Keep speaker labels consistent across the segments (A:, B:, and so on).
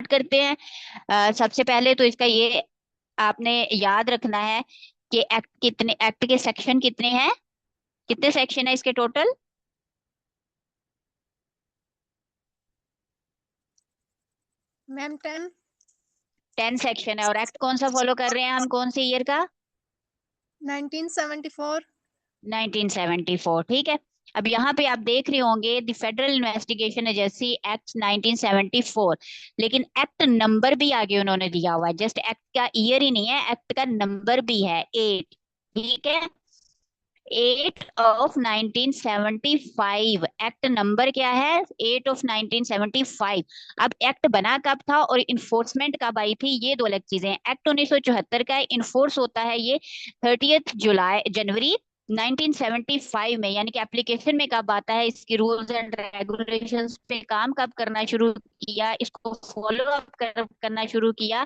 A: Start करते हैं। सबसे पहले तो इसका ये आपने याद रखना है कि एक्ट के सेक्शन कितने हैं, कितने सेक्शन है इसके टोटल।
B: मैम 10।
A: 10 सेक्शन है। और एक्ट कौन सा फॉलो कर रहे हैं हम, कौन से ईयर का?
B: 1974।
A: 1974, ठीक है। अब यहाँ पे आप देख रहे होंगे the federal investigation agency act 1974, लेकिन एक्ट नंबर भी आगे उन्होंने दिया हुआ है, जस्ट एक्ट का ईयर ही नहीं है, एक्ट का नंबर भी है 8। ठीक है, 8 ऑफ 1975, एक्ट नंबर क्या है, 8 ऑफ 1975। अब एक्ट बना कब था और इन्फोर्समेंट कब आई थी, ये दो अलग चीजें हैं। एक्ट 1974 का इन्फोर्स होता है ये 30 जनवरी 1975 में, यानी कि एप्लीकेशन में कब आता है, इसकी रूल्स एंड रेगुलेशंस पे काम कब करना शुरू किया, इसको फॉलो अप करना शुरू किया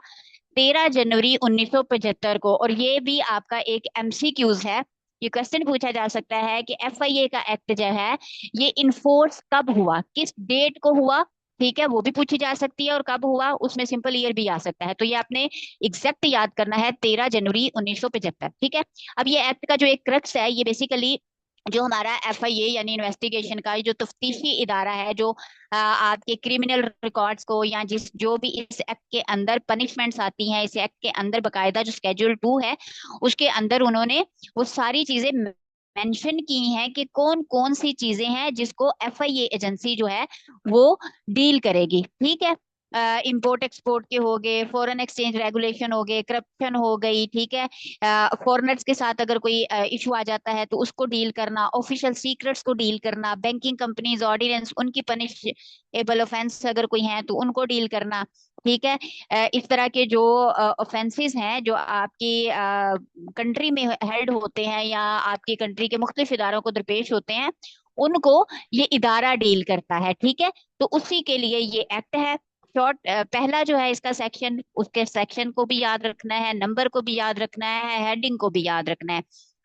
A: 13 जनवरी 1975 को। और ये भी आपका एक एमसीक्यूज है, ये क्वेश्चन पूछा जा सकता है कि एफआईए का एक्ट जो है ये इन्फोर्स कब हुआ, किस डेट को हुआ। ठीक है, वो भी पूछी जा सकती है, और कब हुआ उसमें सिंपल ईयर भी आ सकता है। तो ये आपने एग्जैक्ट याद करना है, 13 जनवरी 1975। ठीक है। अब ये एक्ट का जो एक क्रक्स है, ये बेसिकली जो हमारा एफआईए यानी इन्वेस्टिगेशन का जो तफ्तीशी इदारा है, जो आपके क्रिमिनल रिकॉर्ड्स को या जिस जो भी इस एक्ट के अंदर पनिशमेंट्स आती हैं, इस एक्ट के अंदर बकायदा जो स्केड्यूल 2 है उसके अंदर उन्होंने वो सारी चीजें मेंशन की हैं कि कौन कौन सी चीजें हैं जिसको एफआईए एजेंसी जो है वो डील करेगी। ठीक है, इंपोर्ट एक्सपोर्ट के हो गए, फॉरेन एक्सचेंज रेगुलेशन हो गए, करप्शन हो गई। ठीक है, फॉरेनर्स के साथ अगर कोई इशू आ जाता है तो उसको डील करना, ऑफिशियल सीक्रेट्स को डील करना, बैंकिंग कंपनीज ऑर्डिनेंस उनकी पनिशेबल ऑफेंस अगर कोई है तो उनको डील करना। ठीक है, इस तरह के जो ऑफेंसेस हैं जो आपकी कंट्री में हेल्ड होते हैं या आपकी कंट्री के मुख्तलिफ इदारों को दरपेश होते हैं, उनको ये इदारा डील करता है। ठीक है, तो उसी के लिए ये एक्ट है। शॉर्ट पहला जो है इसका सेक्शन, उसके सेक्शन को भी याद रखना है, नंबर को भी याद रखना है, हेडिंग को भी याद रखना है।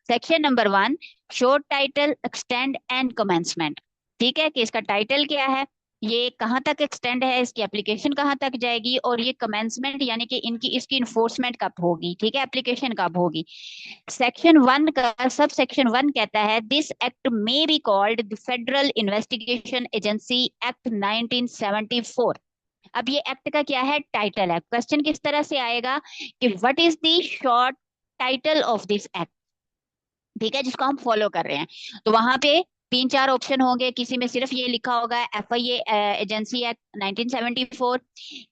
A: Section number 1, short title extend and commencement. ठीक है, कि इसका टाइटल क्या है, ये कहाँ तक एक्सटेंड है, इसकी एप्लीकेशन कहाँ तक जाएगी, और ये कमेंसमेंट यानी कि इनकी इसकी इन्फोर्समेंट कब होगी। ठीक है, एप्लीकेशन कब होगी। सेक्शन 1 का सब सेक्शन 1 कहता है this act may be called the federal investigation agency act 1974। अब ये एक्ट का क्या है, टाइटल है। क्वेश्चन किस तरह से आएगा कि what is the short title of this act. ठीक है, जिसको हम फॉलो कर रहे हैं। तो वहां पे 3 4 ऑप्शन होंगे, किसी में सिर्फ ये लिखा होगा एफआईए एजेंसी एक्ट 1974,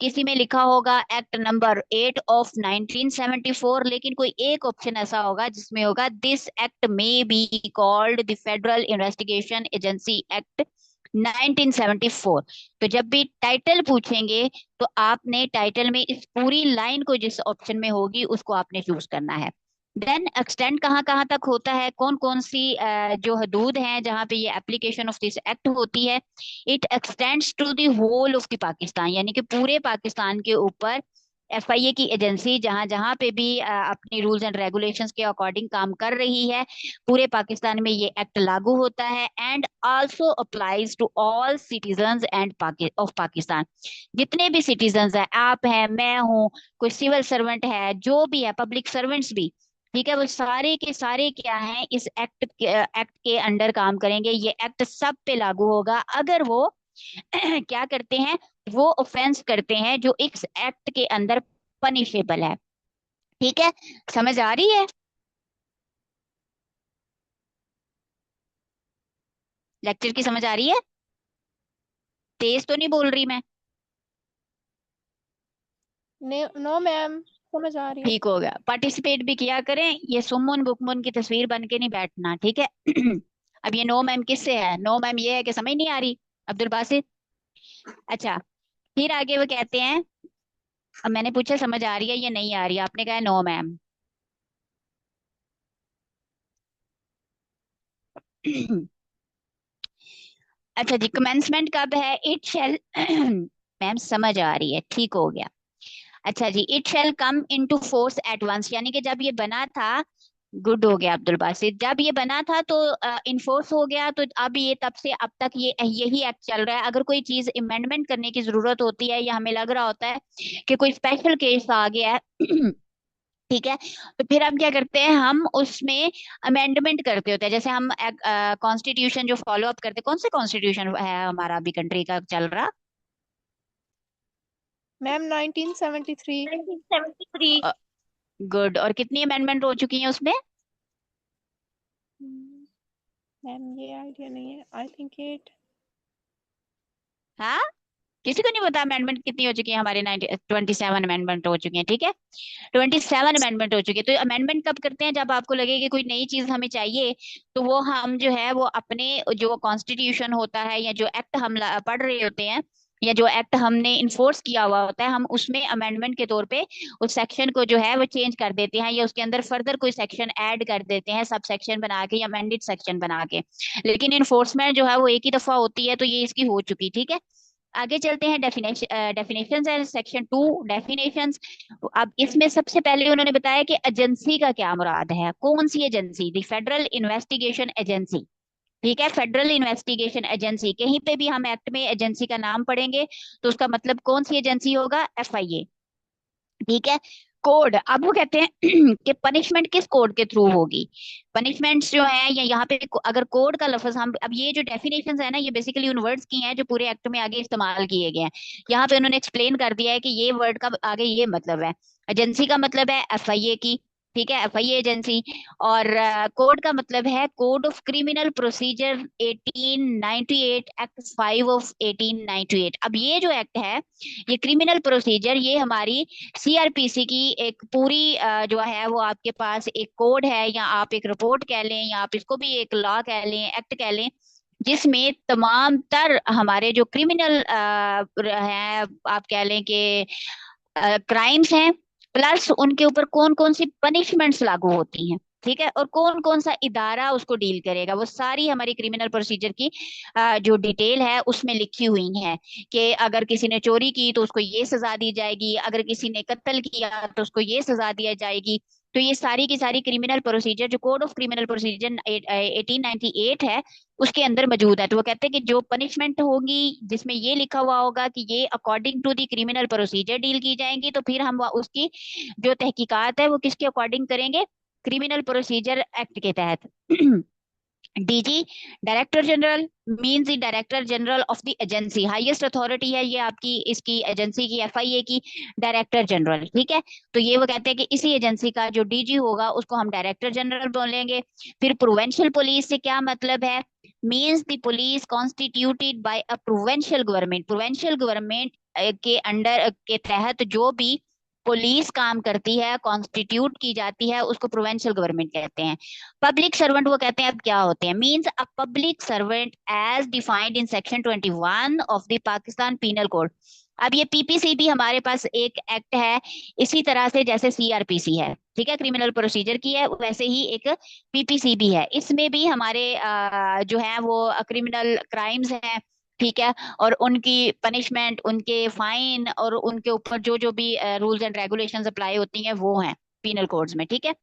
A: किसी में लिखा होगा एक्ट नंबर 8 ऑफ 1974, लेकिन कोई एक ऑप्शन ऐसा होगा जिसमें होगा this act may be called the federal investigation agency act 1974। तो जब भी टाइटल पूछेंगे तो आपने टाइटल में इस पूरी लाइन को जिस ऑप्शन में होगी उसको आपने चूज करना है। देन एक्सटेंड कहाँ कहाँ तक होता है, कौन कौन सी जो हदूद हैं जहाँ पे ये एप्लीकेशन ऑफ दिस एक्ट होती है। It extends to the whole of the Pakistan, यानी कि पूरे पाकिस्तान के ऊपर एफआईए की एजेंसी जहां जहां पे भी अपनी रूल्स एंड रेगुलेशंस के अकॉर्डिंग काम कर रही है, पूरे पाकिस्तान में ये एक्ट लागू होता है। And also applies to all citizens and of Pakistan. जितने भी सिटीजन्स हैं, आप हैं, मैं हूँ, कोई सिविल सर्वेंट है, जो भी है, पब्लिक सर्वेंट्स भी, ठीक है, वो सारे के सारे क्या हैं, इस एक्ट के अंडर काम करेंगे। ये एक्ट सब पे लागू होगा अगर वो क्या करते हैं, वो ऑफेंस करते हैं जो इस एक्ट के अंदर पनिशेबल है। ठीक है, समझ आ रही है, लेक्चर की समझ आ रही है, तेज तो नहीं बोल रही मैं?
B: नो मैम, समझ आ रही है।
A: ठीक हो गया, पार्टिसिपेट भी किया करें, ये सुमन बुकमुन की तस्वीर बन के नहीं बैठना। ठीक है। अब ये नो मैम किससे है, नो मैम ये है कि समझ नहीं आ रही, अब्दुल बासित। अच्छा, फिर आगे वो कहते हैं, अब मैंने पूछा समझ आ रही है या नहीं आ रही, आपने कहा नो मैम। अच्छा जी, कमेंसमेंट कब है, इट शैल मैम समझ आ रही है, ठीक हो गया। अच्छा जी, it shall come into force at once, यानी कि जब ये बना था गुड हो गया अब्दुल बासित। जब ये बना था तो इन्फोर्स हो गया, तो अब ये तब से अब तक ये यही एक्ट चल रहा है। अगर कोई चीज अमेंडमेंट करने की जरूरत होती है या हमें लग रहा होता है कि कोई स्पेशल केस आ गया है ठीक है, तो फिर हम क्या करते हैं, हम उसमें अमेंडमेंट करते होते हैं। जैसे हम कॉन्स्टिट्यूशन जो फॉलो अप करते हैं, कौन से कॉन्स्टिट्यूशन है हमारा अभी कंट्री का चल रहा?
B: मैम 1973।
A: 1973। गुड। और कितनी अमेंडमेंट हो चुकी है उसमें?
B: मैम ये आइडिया नहीं है, आई थिंक 8।
A: हाँ, किसी को नहीं पता अमेंडमेंट कितनी हो चुकी है हमारे? 27 अमेंडमेंट हो चुकी है, ठीक है। 27 अमेंडमेंट हो चुकी है। तो अमेंडमेंट कब करते हैं? जब आपको लगे कि कोई नई चीज हमें चाहिए, तो वो हम जो है वो अपने जो कॉन्स्टिट्यूशन होता है या जो एक्ट हम पढ़ रहे होते हैं या जो एक्ट हमने इन्फोर्स किया हुआ होता है, हम उसमें अमेंडमेंट के तौर पे उस सेक्शन को जो है वो चेंज कर देते हैं या उसके अंदर फर्दर कोई सेक्शन ऐड कर देते हैं, सब सेक्शन बना के या अमेंडेड सेक्शन बना के। लेकिन इन्फोर्समेंट जो है वो एक ही दफा होती है, तो ये इसकी हो चुकी, ठीक है। आगे चलते हैं। डेफिनेशन है सेक्शन 2, डेफिनेशंस। अब इसमें सबसे पहले उन्होंने बताया कि एजेंसी का क्या मुराद है। कौन सी agency? The federal investigation agency. ठीक है, फेडरल इन्वेस्टिगेशन एजेंसी। कहीं पे भी हम एक्ट में एजेंसी का नाम पढ़ेंगे तो उसका मतलब कौन सी एजेंसी होगा? FIA। ठीक है। कोड, अब वो कहते हैं कि पनिशमेंट किस कोड के थ्रू होगी। पनिशमेंट्स जो है या यहाँ पे अगर कोड का लफ्ज हम, अब ये जो डेफिनेशंस है ना, ये बेसिकली उन वर्ड्स की हैं जो पूरे एक्ट में आगे इस्तेमाल किए गए हैं। यहाँ पे उन्होंने एक्सप्लेन कर दिया है कि ये वर्ड का आगे ये मतलब है। एजेंसी का मतलब है FIA की, ठीक है, FIA एजेंसी। और कोड का मतलब है code of criminal procedure 1898, act 5 of 1898। अब ये जो एक्ट है, ये क्रिमिनल प्रोसीजर, ये हमारी CRPC की एक पूरी जो है वो आपके पास एक कोड है, या आप एक रिपोर्ट कह लें या आप इसको भी एक लॉ कह लें, एक्ट कह लें, जिसमें तमाम तर हमारे जो क्रिमिनल हैं, आप कह लें कि क्राइम्स हैं, प्लस उनके ऊपर कौन कौन सी पनिशमेंट्स लागू होती हैं, ठीक है, और कौन कौन सा इदारा उसको डील करेगा, वो सारी हमारी क्रिमिनल प्रोसीजर की जो डिटेल है उसमें लिखी हुई है। कि अगर किसी ने चोरी की तो उसको ये सजा दी जाएगी, अगर किसी ने कत्ल किया तो उसको ये सजा दिया जाएगी। तो ये सारी की सारी क्रिमिनल प्रोसीजर जो कोड ऑफ क्रिमिनल प्रोसीजर 1898 है उसके अंदर मौजूद है। तो वो कहते हैं कि जो पनिशमेंट होगी जिसमें ये लिखा हुआ होगा कि ये according to the criminal procedure deal की जाएंगी, तो फिर हम उसकी जो तहकीकात है वो किसके अकॉर्डिंग करेंगे? क्रिमिनल प्रोसीजर एक्ट के तहत। DG, director general, means the director general of the agency, highest authority है ये आपकी इसकी एजेंसी की, FIA की, डायरेक्टर जनरल, ठीक है। तो ये वो कहते हैं कि इसी एजेंसी का जो DG होगा उसको हम डायरेक्टर जनरल बोलेंगे। फिर प्रोवेंशियल पुलिस से क्या मतलब है? Means the police constituted by a provincial government. Provincial government के अंडर के तहत जो भी पुलिस काम करती है, कॉन्स्टिट्यूट की जाती है, उसको प्रोवेंशियल गवर्नमेंट कहते हैं। पब्लिक सर्वेंट वो कहते हैं अब क्या होते हैं? Means a public servant as defined in section 21 of the Pakistan penal code. अब ये PPC भी हमारे पास एक एक्ट है, इसी तरह से जैसे CRPC है, ठीक है, क्रिमिनल प्रोसीजर की है, वैसे ही एक PPC भी है। इसमें भी हमारे जो है वो क्रिमिनल क्राइम्स हैं, ठीक है, और उनकी पनिशमेंट, उनके फाइन और उनके ऊपर जो जो भी रूल्स एंड रेगुलेशंस अप्लाई होती हैं वो हैं पीनल कोड्स में, ठीक है।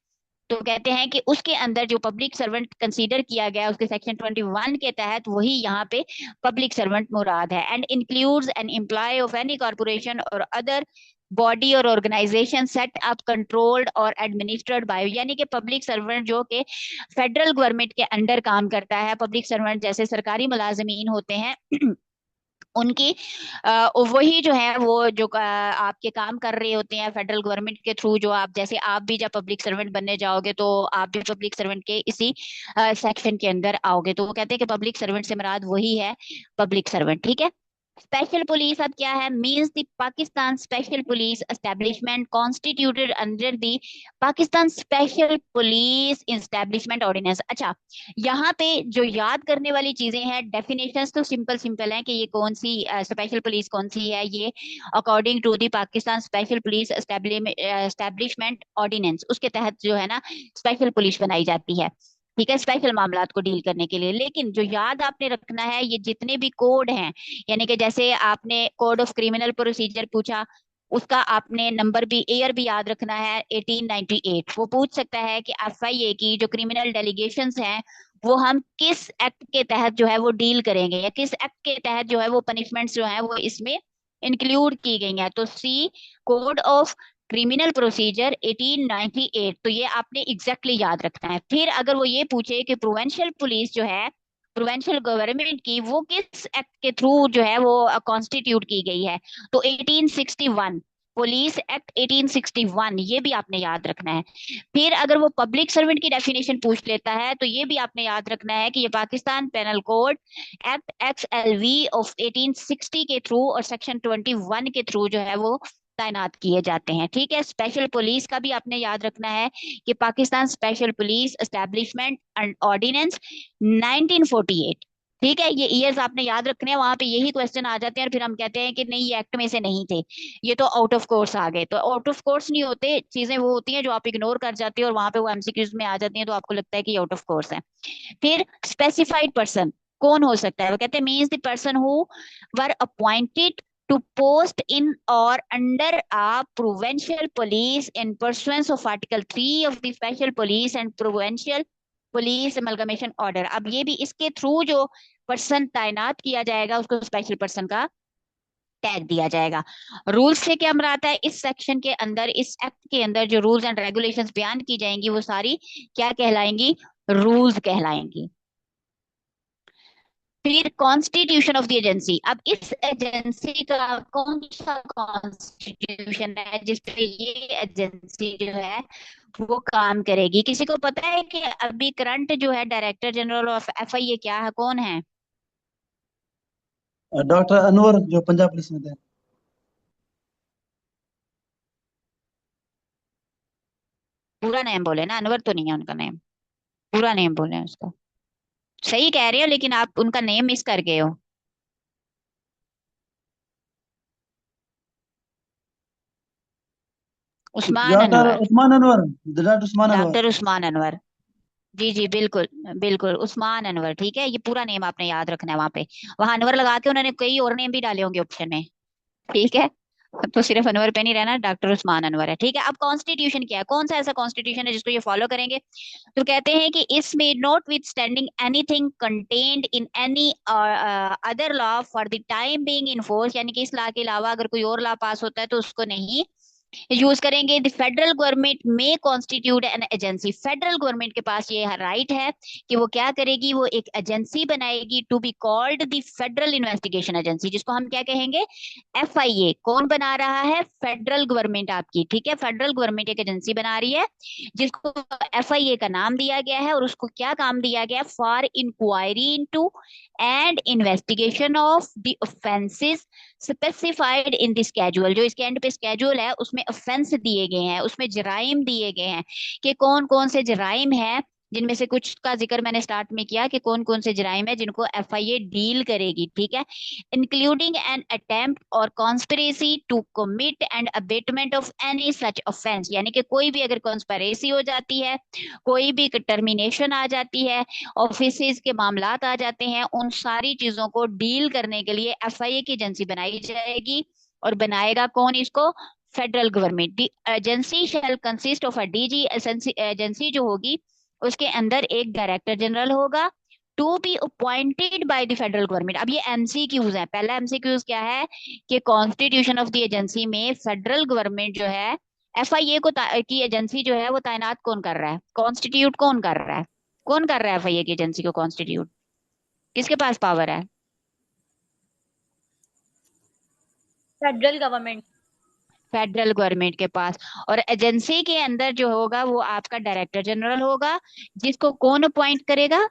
A: तो कहते हैं कि उसके अंदर जो पब्लिक सर्वेंट कंसीडर किया गया है उसके सेक्शन 21 के तहत वही यहाँ पे पब्लिक सर्वेंट मुराद है। And includes an employ of any corporation or other body or organisation set up controlled or administered by, यानी कि पब्लिक सर्वेंट जो कि फेडरल गवर्नमेंट के अंडर काम करता है, पब्लिक सर्वेंट जैसे सरकारी मुलाजमीन होते हैं उनकी वही जो है वो जो आपके काम कर रहे होते हैं फेडरल गवर्नमेंट के थ्रू, जो आप जैसे आप भी जब पब्लिक सर्वेंट बनने जाओगे तो आप भी पब्लिक सर्वेंट के इसी सेक्शन के अंदर आओगे। तो वो कहते हैं कि पब्लिक सर्वेंट से मुराद वही है पब्लिक सर्वेंट, ठीक है। स्पेशल पुलिस अब क्या है? Means the Pakistan special police establishment constituted under the Pakistan special police establishment ordinance. अच्छा, यहाँ पे जो याद करने वाली चीजें हैं, डेफिनेशंस तो सिंपल सिंपल हैं कि ये कौन सी स्पेशल पुलिस कौन सी है। ये according to the Pakistan special police establishment ordinance, उसके तहत जो है ना स्पेशल पुलिस बनाई जाती है, ठीक है, स्पेशल मामलात को डील करने के लिए। लेकिन जो याद आपने रखना है, ये जितने भी कोड हैं, यानी कि जैसे आपने कोड ऑफ क्रिमिनल प्रोसीजर पूछा, उसका आपने नंबर भी, ईयर भी याद रखना है, 1898। वो पूछ सकता है कि एफआईए की जो क्रिमिनल डेलीगेशंस हैं वो हम किस एक्ट के तहत जो है वो डील करेंगे, या किस एक्ट के तहत जो है वो पनिशमेंट्स जो है वो इसमें इंक्लूड की गई हैं। तो सी, कोड ऑफ क्रिमिनल प्रोसीजर 1898, तो ये आपने एग्जैक्टली याद रखना है। फिर अगर वो ये पूछे कि प्रोवेंशियल पुलिस जो है, प्रोवेंशियल गवर्नमेंट की, वो किस एक्ट के थ्रू जो है वो कॉन्स्टिट्यूट की गई है, तो 1861, पुलिस एक्ट 1861, ये भी आपने याद रखना है। फिर अगर वो पब्लिक सर्वेंट की डेफिनेशन पूछ लेता है तो ये भी आपने याद रखना है कि ये Pakistan penal code act XLV of 1860 के थ्रू और सेक्शन 21 के थ्रू जो है वो तैनात किए जाते हैं। ठीक है, स्पेशल पुलिस का भी आपने याद रखना है कि Pakistan special police establishment and ordinance 1948। ठीक है, ये ईयर्स आपने याद रखने हैं, वहां पे यही क्वेश्चन आ जाते हैं और फिर हम कहते हैं कि नहीं ये एक्ट में से नहीं थे, ये तो आउट ऑफ कोर्स आ गए। तो आउट ऑफ कोर्स नहीं होते, चीजें वो होती हैं जो आप इग्नोर कर जाते हो और वहां पे वो एमसीक्यूज में आ जाती हैं, तो आपको लगता है कि आउट ऑफ कोर्स है। फिर स्पेसिफाइड पर्सन कौन हो सकता है, वो कहते हैं means the person who were appointed to post in or under a provincial police in pursuance of Article 3 of the Special Police and Provincial Police Amalgamation Order। अब ये भी इसके थ्रू जो पर्सन तैनात किया जाएगा उसको स्पेशल पर्सन का टैग दिया जाएगा। रूल्स से क्या मराता है, इस सेक्शन के अंदर, इस एक्ट के अंदर जो रूल्स एंड रेगुलेशंस बयान की जाएंगी वो सारी क्या कहलाएंगी, रूल्स कहलाएंगी। फिर कॉन्स्टिट्यूशन ऑफ द एजेंसी, अब इस एजेंसी का कौन सा कॉन्स्टिट्यूशन है जिसपे ये एजेंसी जो है वो काम करेगी, किसी को पता है कि अभी करंट जो है डायरेक्टर जनरल ऑफ एफआईए क्या है, कौन है?
C: डॉक्टर अनवर जो पंजाब पुलिस में थे।
A: पूरा नेम बोले ना, अनवर तो नहीं है उनका नेम, पूरा नेम बोले हैं उसका। सही कह रहे हो लेकिन आप उनका नेम मिस कर गए हो। Usman
C: doctor
A: Anwar.
C: Usman Anwar. Doctor Usman Anwar.
A: Doctor Usman Anwar. जी जी बिल्कुल, बिल्कुल उस्मान अनवर। ठीक है, ये पूरा नेम आपने याद रखना है, वहां पे वहां अनवर लगा के उन्होंने कई और नेम भी डाले होंगे ऑप्शन में। ठीक है, तो सिर्फ अनवर पे नहीं रहना, डॉक्टर उस्मान अनवर है। ठीक है, अब कॉन्स्टिट्यूशन क्या है, कौन सा ऐसा कॉन्स्टिट्यूशन है जिसको ये फॉलो करेंगे, तो कहते हैं कि इसमें not with standing anything contained in any other law for the time being in force, यानी कि इस लॉ के अलावा अगर कोई और लॉ पास होता है तो उसको नहीं यूज करेंगे। द फेडरल गवर्नमेंट में constitute an agency, federal government के पास ये राइट है कि वो क्या करेगी, वो एक एजेंसी बनाएगी to be called the federal investigation agency, जिसको हम क्या कहेंगे, एफआईए। कौन बना रहा है, फेडरल गवर्नमेंट आपकी। ठीक है, फेडरल गवर्नमेंट एक एजेंसी बना रही है जिसको एफआईए का नाम दिया गया है, और उसको क्या काम दिया गया, for inquiry into and investigation of the offences specified in the schedule. जो इसके एंड पे स्केड्यूल है उसमें ऑफेंस दिए गए हैं, उसमें जराइम दिए गए हैं कि कौन कौन से जराइम है, जिनमें से कुछ का जिक्र मैंने स्टार्ट में किया कि कौन कौन से जराइम है जिनको एफआईए डील करेगी। ठीक है, including an attempt or conspiracy to commit and abetment of any such offence, यानी कि कोई भी अगर कॉन्स्पिरेसी हो जाती है, कोई भी टर्मिनेशन आ जाती है, ऑफिस के मामलात आ जाते हैं, उन सारी चीजों को डील करने के लिए एफआईए की एजेंसी बनाई जाएगी। और बनाएगा कौन इसको, federal government. The agency shall consist of a DG, agency जो होगी उसके अंदर एक डायरेक्टर जनरल होगा to be appointed by the federal government. अब ये एमसीक्यूज है, पहला एमसीक्यूज क्या है कि कॉन्स्टिट्यूशन ऑफ द एजेंसी में फेडरल गवर्नमेंट जो है एफआईए को की एजेंसी जो है वो तैनात कौन कर रहा है, कॉन्स्टिट्यूट कौन कर रहा है, कौन कर रहा है एफआईए की एजेंसी को कॉन्स्टिट्यूट, किसके पास पावर है?
D: Federal government.
A: फेडरल गवर्नमेंट के पास। और एजेंसी के अंदर जो होगा वो आपका डायरेक्टर जनरल होगा, जिसको कौन अपॉइंट करेगा,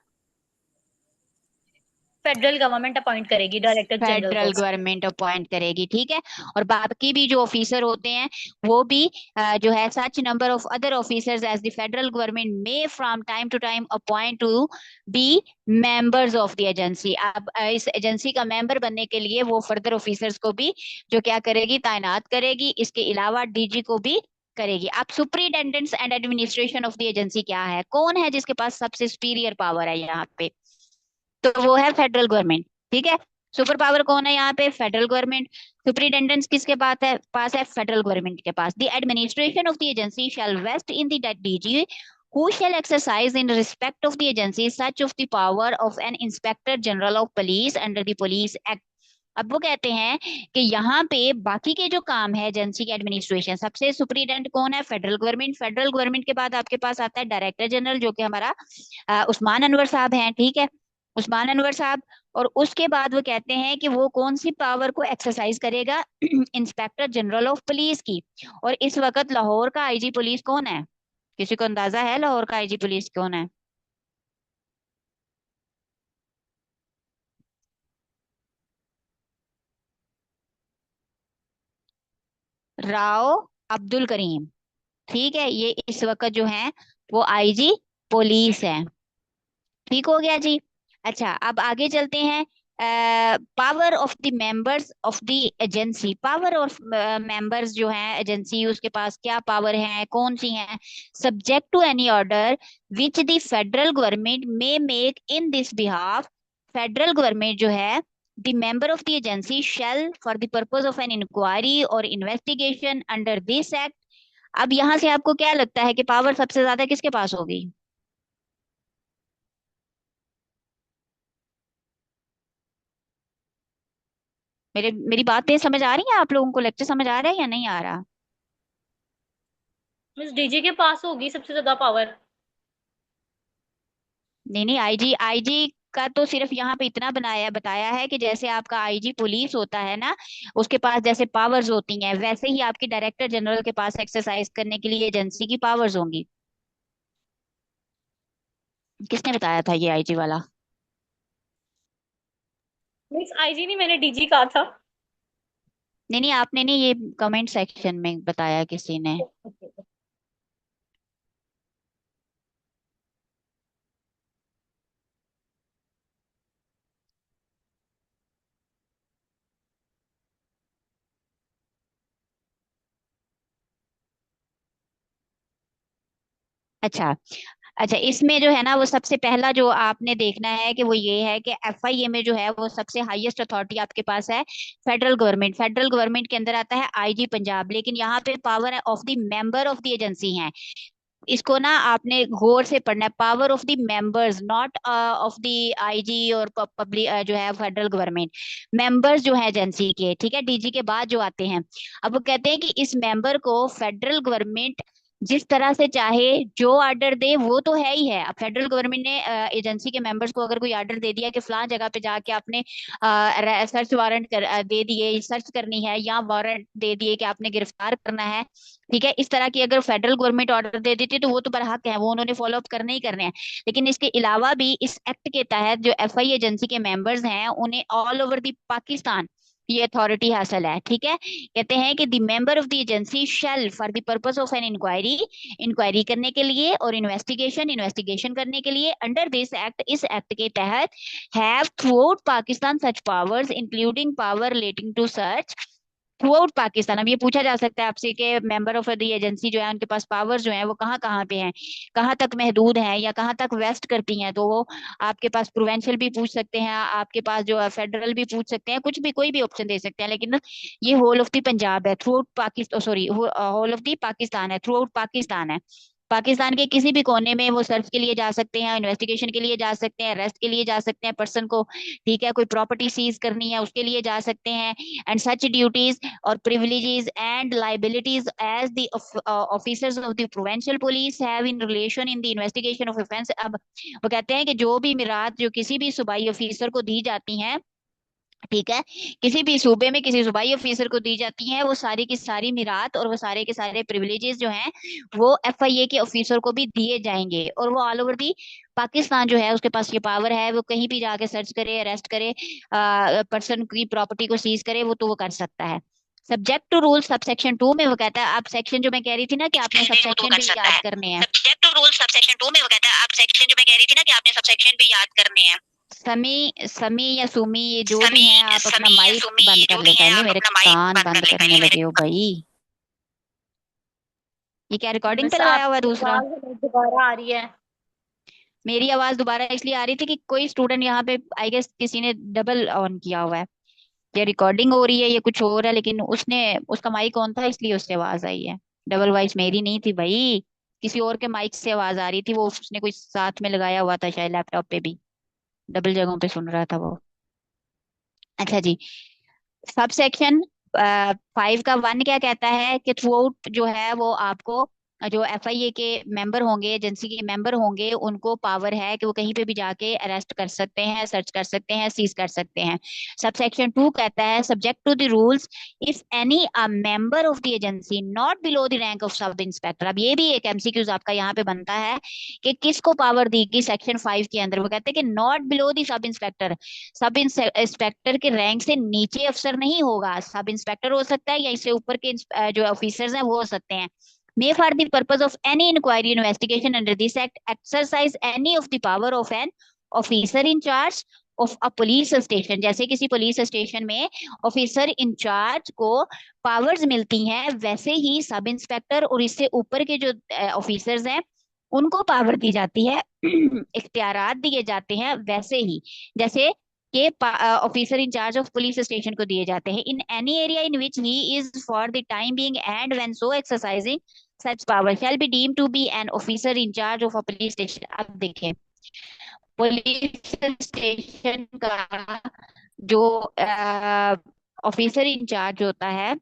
D: फेडरल गवर्नमेंट अपॉइंट करेगी डायरेक्टर जनरल
A: फेडरल
D: को।
A: गवर्नमेंट अपॉइंट करेगी। ठीक है, और बाकी भी जो ऑफिसर होते हैं वो भी जो है such number of other officers as the federal government may from time to time appoint to be members of the agency. अब इस एजेंसी का मेंबर बनने के लिए वो फर्दर ऑफिसर्स को भी जो क्या करेगी, तैनात करेगी। इसके अलावा डीजी को भी करेगी। अब superintendents and administration of the agency क्या है, कौन है जिसके पास सबसे सुपीरियर पावर है यहाँ पे, तो वो है फेडरल गवर्नमेंट। ठीक है, सुपर पावर कौन है यहाँ पे? Federal government. सुपरिटेंडेंस किसके पास है? फेडरल गवर्नमेंट के पास। The administration of the agency shall vest in the DG who shall exercise in respect of the agency such of the power of an inspector general of police under the police act। अब वो कहते हैं कि यहाँ पे बाकी के जो काम है एजेंसी के एडमिनिस्ट्रेशन, सबसे सुपरिटेंडेंट कौन है? Federal government. फेडरल गवर्नमेंट के बाद आपके पास आता है डायरेक्टर जनरल, जो कि हमारा उस्मान अनवर साहब हैं, ठीक है, उस्मान अनवर साहब। और उसके बाद वो कहते हैं कि वो कौन सी पावर को एक्सरसाइज करेगा? इंस्पेक्टर जनरल ऑफ पुलिस की। और इस वक्त लाहौर का आईजी पुलिस कौन है? किसी को अंदाजा है लाहौर का आईजी पुलिस कौन है? राव अब्दुल करीम। ठीक है, ये इस वक्त जो है वो आईजी पुलिस है। ठीक हो गया जी। अच्छा, अब आगे चलते हैं। Power of the members of the agency. Power of members जो हैं एजेंसी, उसके पास क्या पावर है, कौन सी हैं? Subject to any order which the federal government may make in this behalf. Federal government जो है, the member of the agency shall for the purpose of an inquiry or investigation under this act. अब यहां से आपको क्या लगता है कि पावर सबसे ज्यादा किसके पास होगी? मेरी बातें समझ आ रही हैं आप लोगों को? लेक्चर समझ आ रहा है या नहीं आ रहा?
D: मिस डीजी के पास होगी सबसे ज्यादा पावर।
A: नहीं नहीं, आईजी आईजी का तो सिर्फ यहाँ पे इतना बताया है कि जैसे आपका आईजी पुलिस होता है ना, उसके पास जैसे पावर्स होती हैं, वैसे ही आपके डायरेक्टर जनरल के पास एक्सरसाइज करने के लिए एजेंसी की पावर्स होंगी। किसने बताया था ये आईजी वाला?
D: मिस आईजी नहीं, मैंने डीजी कहा था।
A: नहीं नहीं, आपने नहीं, ये कमेंट सेक्शन में बताया किसी ने। अच्छा। अच्छा, इसमें जो है ना, वो सबसे पहला जो आपने देखना है कि वो ये है कि एफआईए में जो है वो सबसे हाईएस्ट अथॉरिटी आपके पास है फेडरल गवर्नमेंट। फेडरल गवर्नमेंट के अंदर आता है आईजी पंजाब, लेकिन यहाँ पे power of the member of the agency है। इसको ना आपने गौर से पढ़ना है। Power of the members, not of the IG और पब्लिक जो है फेडरल गवर्नमेंट। मेंबर्स जो है एजेंसी के, ठीक है, डीजी के बाद जो आते हैं। अब वो कहते हैं कि इस मेंबर को फेडरल गवर्नमेंट जिस तरह से चाहे जो ऑर्डर दे वो तो है ही है। अब फेडरल गवर्नमेंट ने एजेंसी के मेंबर्स को अगर कोई ऑर्डर दे दिया कि फलां जगह पे जाके आपने सर्च वारंट दे दिए, सर्च करनी है, या वारंट दे दिए कि आपने गिरफ्तार करना है, ठीक है, इस तरह की अगर फेडरल गवर्नमेंट ऑर्डर दे देती है तो वो तो बरहक है, वो उन्होंने फॉलो अप करने ही करने हैं। लेकिन इसके अलावा भी इस एक्ट के तहत जो एफआई एजेंसी के मेंबर्स हैं उन्हें ऑल ओवर दी पाकिस्तान ये अथॉरिटी हासिल है। ठीक है, कहते हैं कि the member of the agency shall for the purpose of an inquiry, inquiry करने के लिए, और इन्वेस्टिगेशन करने के लिए, अंडर दिस एक्ट, इस एक्ट के तहत, have throughout Pakistan such powers including power relating to search throughout Pakistan. अब ये पूछा जा सकता है आपसे कि मेंबर ऑफ द एजेंसी जो है उनके पास पावर्स जो है वो कहाँ कहाँ पे हैं, कहाँ तक महदूद हैं, या कहाँ तक वेस्ट करती हैं। तो वो आपके पास प्रोवेंशियल भी पूछ सकते हैं, आपके पास जो है फेडरल भी पूछ सकते हैं, कुछ भी, कोई भी ऑप्शन दे सकते हैं। लेकिन ये होल ऑफ द पंजाब है, throughout Pakistan, sorry, whole of the Pakistan है, थ्रू आउट पाकिस्तान है। पाकिस्तान के किसी भी कोने में वो सर्च के लिए जा सकते हैं, इन्वेस्टिगेशन के लिए जा सकते हैं, अरेस्ट के लिए जा सकते हैं पर्सन को, ठीक है, कोई प्रॉपर्टी सीज करनी है उसके लिए जा सकते हैं। And such duties or privileges and liabilities as the officers of the provincial police have in relation in the investigation of offense। अब वो कहते हैं कि जो भी मिरात जो किसी भी सूबाई ऑफिसर को दी जाती हैं, ठीक है, किसी भी सूबे में किसी सूबाई ऑफिसर को दी जाती हैं, वो सारी की सारी मिरात और वो सारे के सारे प्रिविलेजेस जो हैं वो एफआईए के ऑफिसर को भी दिए जाएंगे। और वो ऑल ओवर दी पाकिस्तान जो है उसके पास ये पावर है, वो कहीं भी जाके सर्च करे, अरेस्ट करे, पर्सन की प्रॉपर्टी को सीज करे, वो तो वो कर सकता है। Subject to rule sub section 2 में वो कहता है, आप सेक्शन जो मैं कह रही थी ना कि आपने सब सेक्शन भी याद करने हैं, subject to rule sub section 2 में वो कहता है, आप सेक्शन जो मैं कह रही थी ना कि आपने सब सेक्शन भी याद करने हैं। समी समी या सुमी, ये जो भी हैं, आप अपना माइक बंद कर ले पहले, मेरे कान बंद करने लगे हो भाई। ये क्या रिकॉर्डिंग पे
D: मिस
A: लगाया हुआ है
D: आपकी
A: दूसरा?
D: आवाज हमें दोबारा आ रही है।
A: मेरी आवाज दोबारा इसलिए आ रही थी कि कोई स्टूडेंट यहाँ पे आई गेस किसी ने डबल ऑन किया हुआ है, या रिकॉर्डिंग हो रही है या कुछ और है, लेकिन उसने उसका माइक ऑन था इसलिए उससे आवाज आई है। डबल वॉइस मेरी नहीं थी भाई, किसी और के माइक से आवाज आ रही थी, वो उसने कोई साथ में लगाया हुआ था शायद लैपटॉप पे भी, डबल जगहों पे सुन रहा था वो। अच्छा जी, सब सेक्शन 5 का 1 क्या कहता है कि थ्रू आउट जो है वो आपको जो FIA के मेंबर होंगे, एजेंसी के मेंबर होंगे, उनको पावर है कि वो कहीं पे भी जाके अरेस्ट कर सकते हैं, सर्च कर सकते हैं, सीज कर सकते हैं। सब सेक्शन 2 कहता है subject to the rules if any a member of the agency not below the rank of sub inspector. अब ये भी एक MCQs आपका यहाँ पे बनता है कि किसको पावर दी गई सेक्शन 5 के अंदर। वो कहते हैं कि not below the sub inspector, sub inspector के रैंक से नीचे अफसर नहीं होगा, सब इंस्पेक्टर हो सकता है या इससे ऊपर के जो ऑफिसर्स हैं वो हो सकते हैं। May for the purpose of any inquiry investigation under this act exercise any of the power of an officer in charge of a police station. जैसे किसी पुलिस स्टेशन में ऑफिसर इंचार्ज को पावर्स मिलती हैं, वैसे ही सब इंस्पेक्टर और इससे ऊपर के जो ऑफिसर्स हैं उनको पावर दी जाती है, इख्तियारात दिए जाते हैं वैसे ही जैसे के officer in charge of police station को दिए जाते हैं। In any area in which he is for the time being and when so exercising such power shall be deem to be an officer in charge of a police station. अब देखें, police station का जो officer in charge होता है,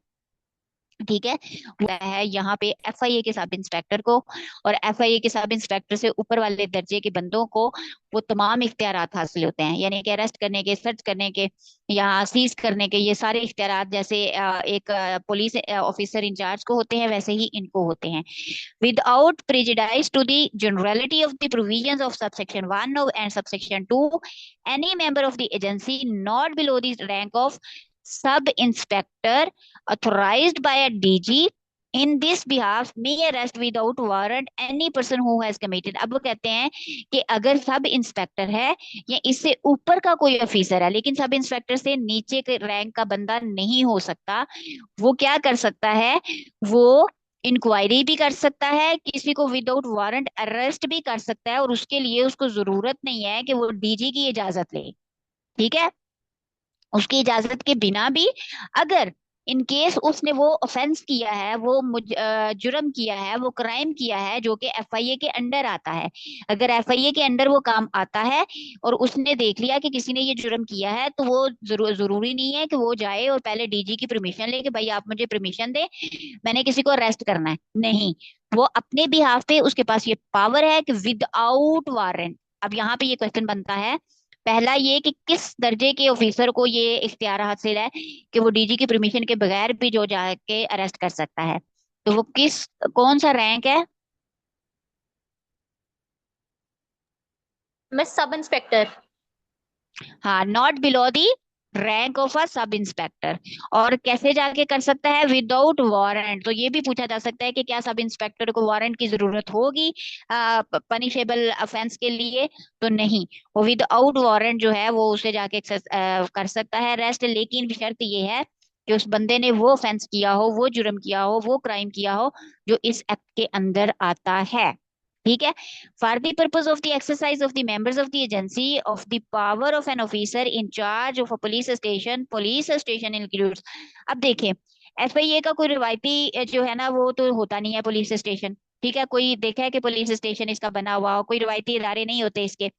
A: ठीक है, वो है यहाँ पे FIA के सब इंस्पेक्टर को, और FIA के सब इंस्पेक्टर से ऊपर वाले दर्जे के बंदों को वो तमाम इख्तियारात हासिल होते हैं, यानी कि अरेस्ट करने के, सर्च करने के या सीज करने के, ये सारे इख्तियारात जैसे एक पुलिस ऑफिसर इंचार्ज को होते हैं वैसे ही इनको होते हैं। Without prejudice to the generality of the provisions of subsection 1 and subsection 2, any member of the agency not below the rank of sub inspector authorized by a DG in this behalf may arrest without warrant any person who has committed। अब वो कहते हैं कि अगर sub inspector है या इससे ऊपर का कोई ऑफिसर है लेकिन सब इंस्पेक्टर से नीचे के रैंक का बंदा नहीं हो सकता, वो क्या कर सकता है, वो इंक्वायरी भी कर सकता है, किसी को विदाउट वारंट अरेस्ट भी कर सकता है, और उसके लिए उसको जरूरत नहीं है कि वो DG की इजाजत ले। ठीक है, उसकी इजाजत के बिना भी अगर इन केस उसने वो ऑफेंस किया है, वो जुर्म किया है, वो क्राइम किया है जो कि FIA के अंडर आता है, अगर FIA के अंडर वो काम आता है और उसने देख लिया कि किसी ने ये जुर्म किया है, तो वो जरूरी नहीं है कि वो जाए और पहले DG की परमिशन ले कि भाई आप मुझे परमिशन दे, मैंने किसी को अरेस्ट करना है। नहीं, वो अपने बिहाफ पे उसके पास ये पावर है कि विदाउट वारंट। अब यहाँ पे ये क्वेश्चन बनता है, पहला ये कि किस दर्जे के ऑफिसर को ये इख्तियार हासिल है कि वो DG की परमिशन के बगैर भी जो जाके अरेस्ट कर सकता है, तो वो किस, कौन सा रैंक है?
D: मैं सब इंस्पेक्टर।
A: हाँ, not below the rank of a sub inspector. और कैसे जाके कर सकता है? Without warrant. तो ये भी पूछा जा सकता है कि क्या सब इंस्पेक्टर को वारंट की जरूरत होगी पनिशेबल ऑफेंस के लिए? तो नहीं, वो विदाउट वारंट जो है वो उसे जाके कर सकता है अरेस्ट, लेकिन शर्त ये है कि उस बंदे ने वो ऑफेंस किया हो, वो जुर्म किया हो, वो क्राइम किया हो जो इस एक्ट के अंदर आता है। ठीक है, for the purpose of the exercise of the members of the agency of the power of an officer in charge of a police station includes। अब देखें, FIA का कोई रिवायती जो है ना वो तो होता नहीं है पुलिस स्टेशन। ठीक है, कोई देखा है कि पुलिस स्टेशन इसका बना हुआ हो? कोई रिवायती इदारे नहीं होते इसके,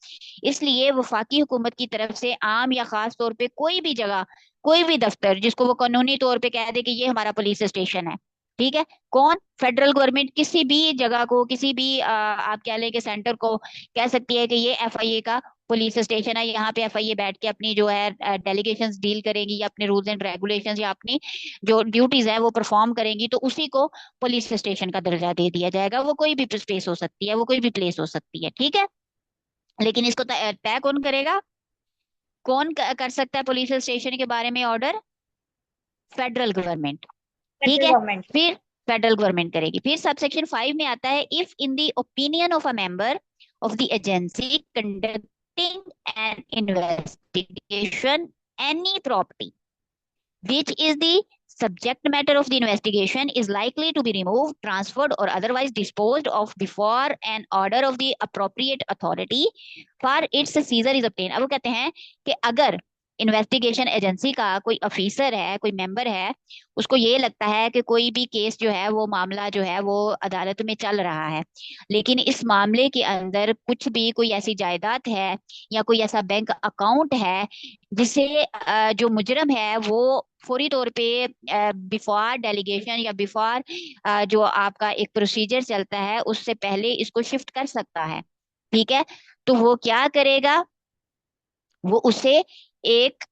A: इसलिए वफाकी हुकूमत की तरफ से आम या खास तौर पे कोई भी जगह, कोई भी दफ्तर जिसको वो कानूनी तौर पे कह दे कि ये हमारा पुलिस स्टेशन है, ठीक है, कौन, फेडरल गवर्नमेंट किसी भी जगह को, किसी भी आप कह लें कि सेंटर को कह सकती है कि ये FIA का पुलिस स्टेशन है, यहाँ पे FIA बैठ के अपनी जो है डेलीगेशंस डील करेंगी या अपने रूल्स एंड रेगुलेशंस या अपनी जो ड्यूटीज है वो परफॉर्म करेंगी, तो उसी को पुलिस स्टेशन का दर्जा दे दिया जाएगा। वो कोई भी स्पेस हो सकती है, वो कोई भी प्लेस हो सकती है। ठीक है, लेकिन इसको तय कौन करेगा? कौन कर सकता है पुलिस स्टेशन के बारे में ऑर्डर? Federal government. ठीक
D: फेडरल
A: है,
D: गवर्नमेंट।
A: फिर फेडरल गवर्नमेंट करेगी। फिर सबसेक्शन 5 में आता है if in the opinion of a member of the agency conducting an investigation any property which is the subject matter of the investigation is likely to be removed, transferred, or otherwise disposed of before an order of the appropriate authority for its seizure is obtained। अब वो कहते हैं कि अगर investigation agency का कोई officer है, कोई मेंबर है, उसको ये लगता है कि कोई भी केस जो है, वो मामला जो है वो अदालत में चल रहा है, लेकिन इस मामले के अंदर कुछ भी कोई ऐसी जायदाद है या कोई ऐसा बैंक अकाउंट है जिसे जो मुजरम है वो फौरी तौर पे बिफोर डेलीगेशन या बिफोर जो आपका एक प्रोसीजर चलता है उससे पहले इसको शिफ्ट कर सकता है, ठीक है। तो वो क्या करेगा, वो उसे एक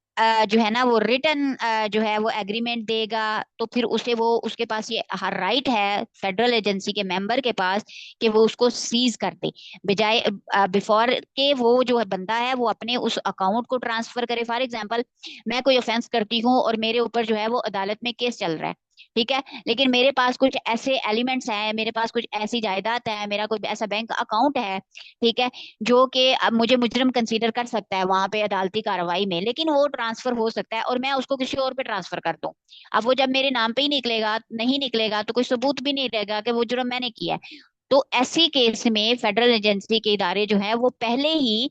A: जो है ना वो रिटर्न जो है वो एग्रीमेंट देगा। तो फिर उसे वो उसके पास ये हर राइट है फेडरल एजेंसी के मेंबर के पास कि वो उसको सीज कर दे, बजाय बिफोर के वो जो है बंदा है वो अपने उस अकाउंट को ट्रांसफर करे। फॉर एग्जांपल, मैं कोई ऑफेंस करती हूँ और मेरे ऊपर जो है वो अदालत में केस चल रहा है, ठीक है, लेकिन मेरे पास कुछ ऐसे एलिमेंट्स हैं, मेरे पास कुछ ऐसी जायदाद है, मेरा कोई ऐसा बैंक अकाउंट है, ठीक है, जो कि अब मुझे मुजरिम कंसीडर कर सकता है वहां पे अदालती कार्रवाई में, लेकिन वो ट्रांसफर हो सकता है और मैं उसको किसी और पे ट्रांसफर कर दूं। अब वो जब मेरे नाम पे ही निकलेगा, नहीं निकलेगा, तो कोई सबूत भी नहीं रहेगा कि वो जुर्म मैंने किया है। तो ऐसी केस में फेडरल एजेंसी के इदारे जो है वो पहले ही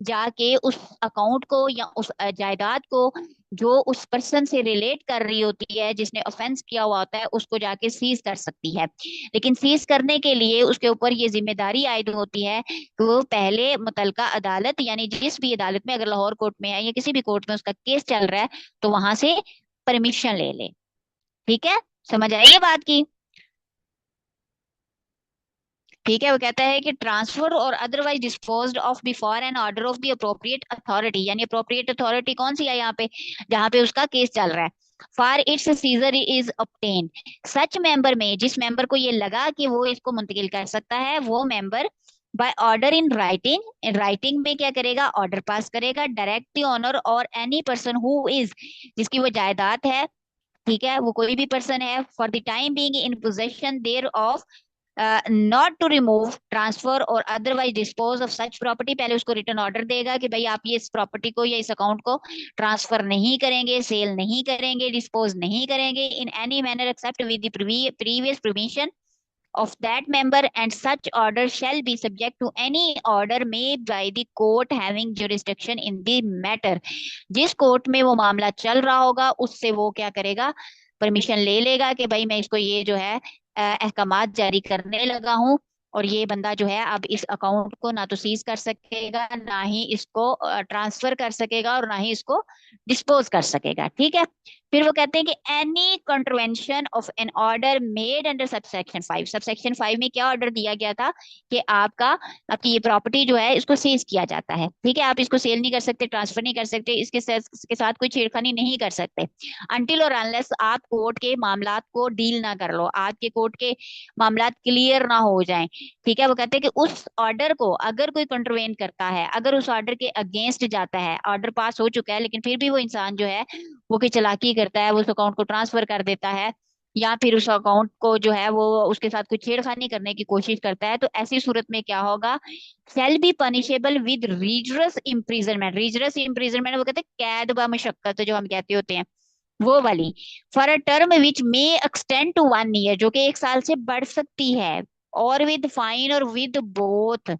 A: जाके उस अकाउंट को या उस जायदाद को जो उस पर्सन से रिलेट कर रही होती है, जिसने ऑफेंस किया हुआ होता है, उसको जाके सीज कर सकती है। लेकिन सीज करने के लिए उसके ऊपर ये जिम्मेदारी आयद होती है कि वो पहले मुतलका अदालत, यानी जिस भी अदालत में, अगर लाहौर कोर्ट में है या किसी भी कोर्ट में उसका केस चल रहा है, तो वहां से परमिशन ले ले। ठीक है, समझ आई ये बात की? ठीक है, वो कहता है कि transfer or otherwise disposed of before N order of the appropriate authority, यानी अप्रोप्रिएट अथॉरिटी कौन सी है यहाँ पे, जहाँ पे उसका केस चल रहा है। For its seizure is obtained, such member में जिस मेंबर को ये लगा कि वो इसको मुंतकिल कर सकता है, वो member by order in writing, in writing में क्या करेगा, ऑर्डर पास करेगा, direct the owner or any person who is, जिसकी वो जायदाद है, ठीक है, वो कोई भी पर्सन है, for the time being in possession thereof not to remove, transfer or otherwise dispose of such property. पहले उसको रिटर्न ऑर्डर देगा कि भाई आप ये इस प्रॉपर्टी को या इस अकाउंट को ट्रांसफर नहीं करेंगे, सेल नहीं करेंगे, डिस्पोज नहीं करेंगे in any manner except with the previous permission of that member, and such order shall be subject to any order made by the court having jurisdiction in the matter। जिस court में वो मामला चल रहा होगा उससे वो क्या करेगा, परमिशन ले लेगा कि भाई मैं इसको ये जो है अहकामात जारी करने लगा हूँ, और ये बंदा जो है अब इस अकाउंट को ना तो सीज कर सकेगा, ना ही इसको ट्रांसफर कर सकेगा, और ना ही इसको डिस्पोज कर सकेगा। ठीक है, फिर वो कहते हैं कि any contravention of an order made under subsection 5, subsection 5 में क्या ऑर्डर दिया गया था कि आपकी ये प्रॉपर्टी जो है इसको सीज किया जाता है, ठीक है, आप इसको सेल नहीं कर सकते, ट्रांसफर नहीं कर सकते, इसके साथ कोई छेड़खानी नहीं कर सकते, अनटिल और अनलेस आप कोर्ट के मामलात को डील ना कर लो, आपके कोर्ट के मामलात क्लियर ना हो जाएं। ठीक है, वो कहते हैं कि उस ऑर्डर को अगर कोई कंट्रवेन करता है, अगर उस ऑर्डर के अगेंस्ट जाता है, ऑर्डर पास हो चुका है लेकिन फिर भी वो इंसान जो है वो की चालाकी करता है, वो उस अकाउंट को ट्रांसफर कर देता है, या फिर उस अकाउंट को जो है वो उसके साथ कुछ छेड़खानी करने की कोशिश करता है, तो ऐसी सूरत में क्या होगा, shall be punishable with rigorous imprisonment. Rigorous imprisonment वो कहते हैं कैद ब मशक्कत जो हम कहते होते हैं, वो वाली, for a term which may extend to 1 year, जो कि 1 साल से बढ़ सकती है, और with fine or with both,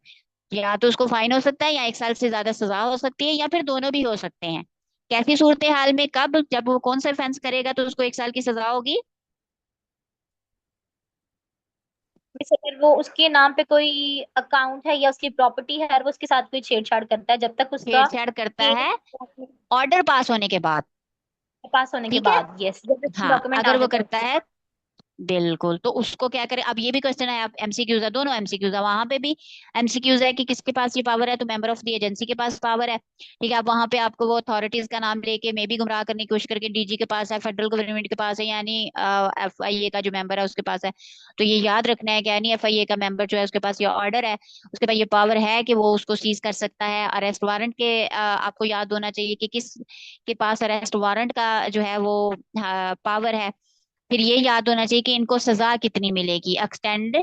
A: या तो उसको फाइन हो सकता है या 1 साल से ज्यादा सजा हो सकती है, या फिर दोनों भी हो सकते हैं। कैसी सूरत हाल में, कब, जब वो कौन सा ऑफेंस करेगा तो उसको 1 साल की सजा होगी।
D: मिस, अगर वो उसके नाम पे कोई अकाउंट है या उसकी प्रॉपर्टी है और वो उसके साथ कोई छेड़छाड़ करता है, जब तक उसका
A: छेड़छाड़ करता
D: केस
A: है ऑर्डर पास होने के बाद,
D: पास होने के
A: ठीक है,
D: बाद, यस, जब
A: हाँ,
D: डॉक्यूमेंट आ
A: अगर वो
D: जाता है
A: करता है, बिल्कुल, तो उसको क्या करे। अब ये भी क्वेश्चन है, आप एमसीक्यूज है, दोनों एमसीक्यूज है, वहां पे भी एमसीक्यूज है कि किसके पास ये पावर है, तो मेंबर ऑफ द एजेंसी के पास पावर है, ठीक है। अब वहां पे आपको वो अथॉरिटीज का नाम लेके मे भी गुमराह करने की कोशिश करके डीजी के पास है, फेडरल गवर्नमेंट के पास है, यानी एफआईए का जो मेंबर है उसके पास है। तो ये याद रखना है कि यानी एफआईए का मेंबर जो है उसके पास ये ऑर्डर है, उसके पास ये पावर है कि वो उसको सीज कर सकता है। अरेस्ट वारंट के आपको याद होना चाहिए कि किस के पास अरेस्ट वारंट का जो है वो पावर है। फिर ये याद होना चाहिए कि इनको सजा कितनी मिलेगी, एक्सटेंड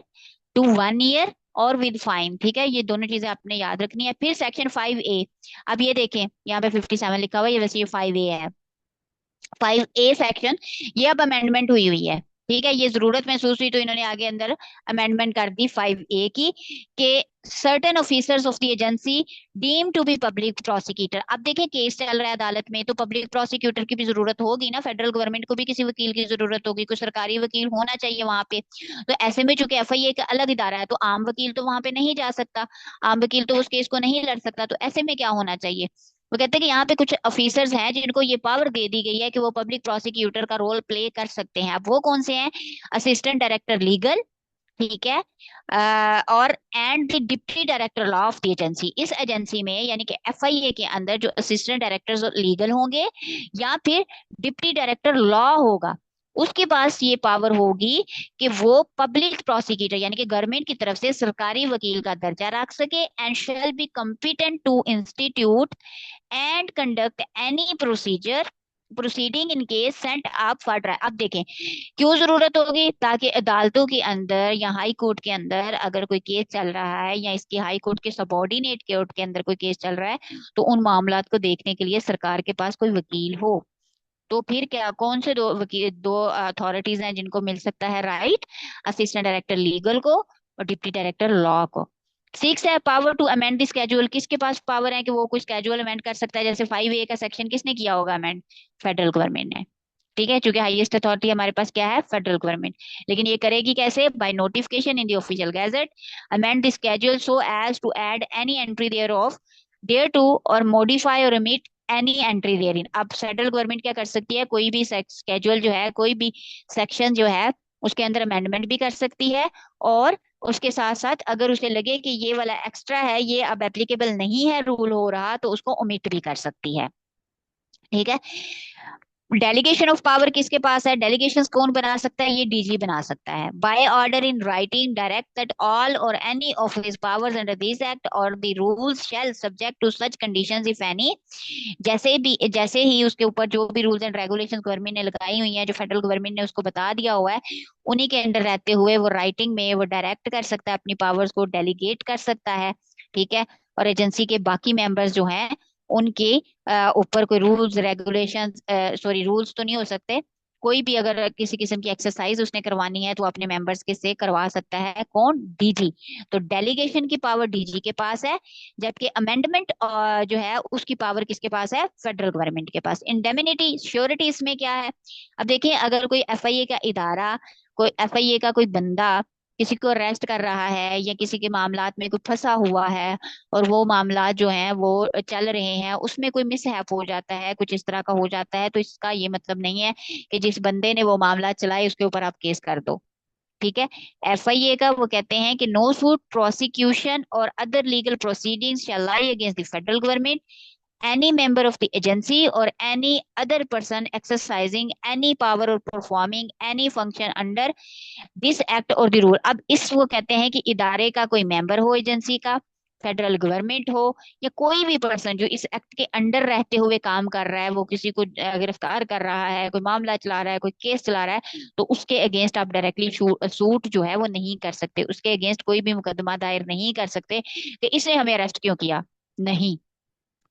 A: टू 1 ईयर और विद फाइन, ठीक है, ये दोनों चीजें आपने याद रखनी है। फिर सेक्शन 5A, अब ये देखें यहाँ पे 57 लिखा हुआ है, ये वैसे ये 5A है। 5A सेक्शन, ये अब अमेंडमेंट हुई हुई है। ठीक है, ये जरूरत महसूस हुई तो इन्होंने आगे अंदर अमेंडमेंट कर दी 5A की, कि certain officers of the agency deem to be public prosecutor. अब देखें केस चल रहा है अदालत में, तो पब्लिक प्रोसिक्यूटर की भी जरूरत होगी ना, फेडरल गवर्नमेंट को भी किसी वकील की जरूरत होगी, कोई सरकारी वकील होना चाहिए वहां पे। तो ऐसे में चूंकि FIA का अलग इदारा है, तो आम वकील तो वहां पे नहीं जा सकता, आम वकील तो उस केस को नहीं लड़ सकता। तो ऐसे में क्या होना चाहिए, वो कहते हैं कि यहाँ पे कुछ ऑफिसर्स हैं जिनको ये पावर दे दी गई है कि वो पब्लिक प्रोसिक्यूटर का रोल प्ले कर सकते हैं। अब वो कौन से हैं, असिस्टेंट डायरेक्टर लीगल, ठीक है, और and the deputy director law of the agency. इस एजेंसी में यानी कि FIA के अंदर जो असिस्टेंट डायरेक्टर्स लीगल होंगे या फिर डिप्टी डायरेक्टर लॉ होगा, उसके पास ये पावर होगी कि वो पब्लिक प्रोसिक्यूटर यानी कि गवर्नमेंट की तरफ से सरकारी वकील का दर्जा रख सके, and shall be competent to institute and conduct any proceeding in case sent up for trial. अब देखें क्यों जरूरत होगी, ताकि अदालतों के अंदर या हाई कोर्ट के अंदर अगर कोई केस चल रहा है, या इसकी हाई कोर्ट के सबॉर्डिनेट कोर्ट के अंदर कोई केस चल रहा है, तो उन मामलात को देखने के लिए सरकार के पास कोई वकील हो। तो फिर क्या, कौन से दो वकील, दो अथॉरिटीज हैं जिनको मिल सकता है राइट, असिस्टेंट डायरेक्टर लीगल को और डिप्टी डायरेक्टर लॉ को। 6 है power to amend the schedule, किसके पास पावर है कि वो कोई स्केड्यूल अमेंड कर सकता है, जैसे 5A का सेक्शन किसने किया होगा अमेंड, फेडरल गवर्नमेंट ने। ठीक है, क्योंकि हाईएस्ट अथॉरिटी हमारे पास क्या है, फेडरल गवर्नमेंट। लेकिन ये करेगी कैसे, by notification in the official gazette, amend the schedule so as to add any entry thereof thereto or modify or omit any entry therein. अब federal government क्या कर सकती है, कोई भी स्केड्यूल जो है, कोई भी सेक्शन जो है, उसके अंदर अमेंडमेंट भी कर सकती है, और उसके साथ साथ अगर उसे लगे कि ये वाला एक्स्ट्रा है, ये अब एप्लीकेबल नहीं है, रूल हो रहा, तो उसको ओमिट भी कर सकती है। ठीक है, डेलीगेशन ऑफ पावर किसके पास है, डेलीगेशन कौन बना सकता है, ये DG बना सकता है। By order in writing direct that all or any of his powers under this act or the rules shall subject to such conditions if any. जैसे ही उसके ऊपर जो भी रूल्स एंड रेगुलेशंस गवर्नमेंट ने लगाई हुई हैं, जो फेडरल गवर्नमेंट ने उसको बता दिया हुआ है, उन्हीं के अंडर रहते हुए वो राइटिंग में वो डायरेक्ट कर सकता है, अपनी पावर्स को डेलीगेट कर सकता है। ठीक है, और एजेंसी के बाकी मेंबर्स जो हैं उनके ऊपर कोई रूल्स रेगुलेशन, सॉरी रूल्स तो नहीं हो सकते, कोई भी अगर किसी किस्म की एक्सरसाइज उसने करवानी है तो अपने मेंबर्स के से करवा सकता है, कौन, DG। तो डेलीगेशन की पावर DG के पास है, जबकि अमेंडमेंट जो है उसकी पावर किसके पास है, फेडरल गवर्नमेंट के पास। इंडेमिनिटी श्योरिटी इसमें क्या है, अब देखिए अगर कोई FIA का इदारा, कोई FIA का कोई बंदा किसी को अरेस्ट कर रहा है या किसी के मामलात में कोई फंसा हुआ है, और वो मामला जो है वो चल रहे हैं, उसमें कोई मिसहैप हो जाता है, कुछ इस तरह का हो जाता है, तो इसका ये मतलब नहीं है कि जिस बंदे ने वो मामला चलाए उसके ऊपर आप केस कर दो। ठीक है, FIA का वो कहते हैं कि no suit prosecution or other legal proceedings shall lie against the federal government, any member of the agency or any other person exercising any power or performing any function under this act और दी rule. अब इस वो कहते हैं कि इदारे का कोई मेंबर हो, एजेंसी का, फेडरल गवर्नमेंट हो, या कोई भी पर्सन जो इस एक्ट के अंडर रहते हुए काम कर रहा है, वो किसी को गिरफ्तार कर रहा है, कोई मामला चला रहा है, कोई केस चला रहा है, तो उसके अगेंस्ट आप डायरेक्टली सूट जो है वो नहीं कर सकते, उसके अगेंस्ट कोई भी मुकदमा दायर नहीं कर सकते कि इसने हमें अरेस्ट क्यों किया, नहीं,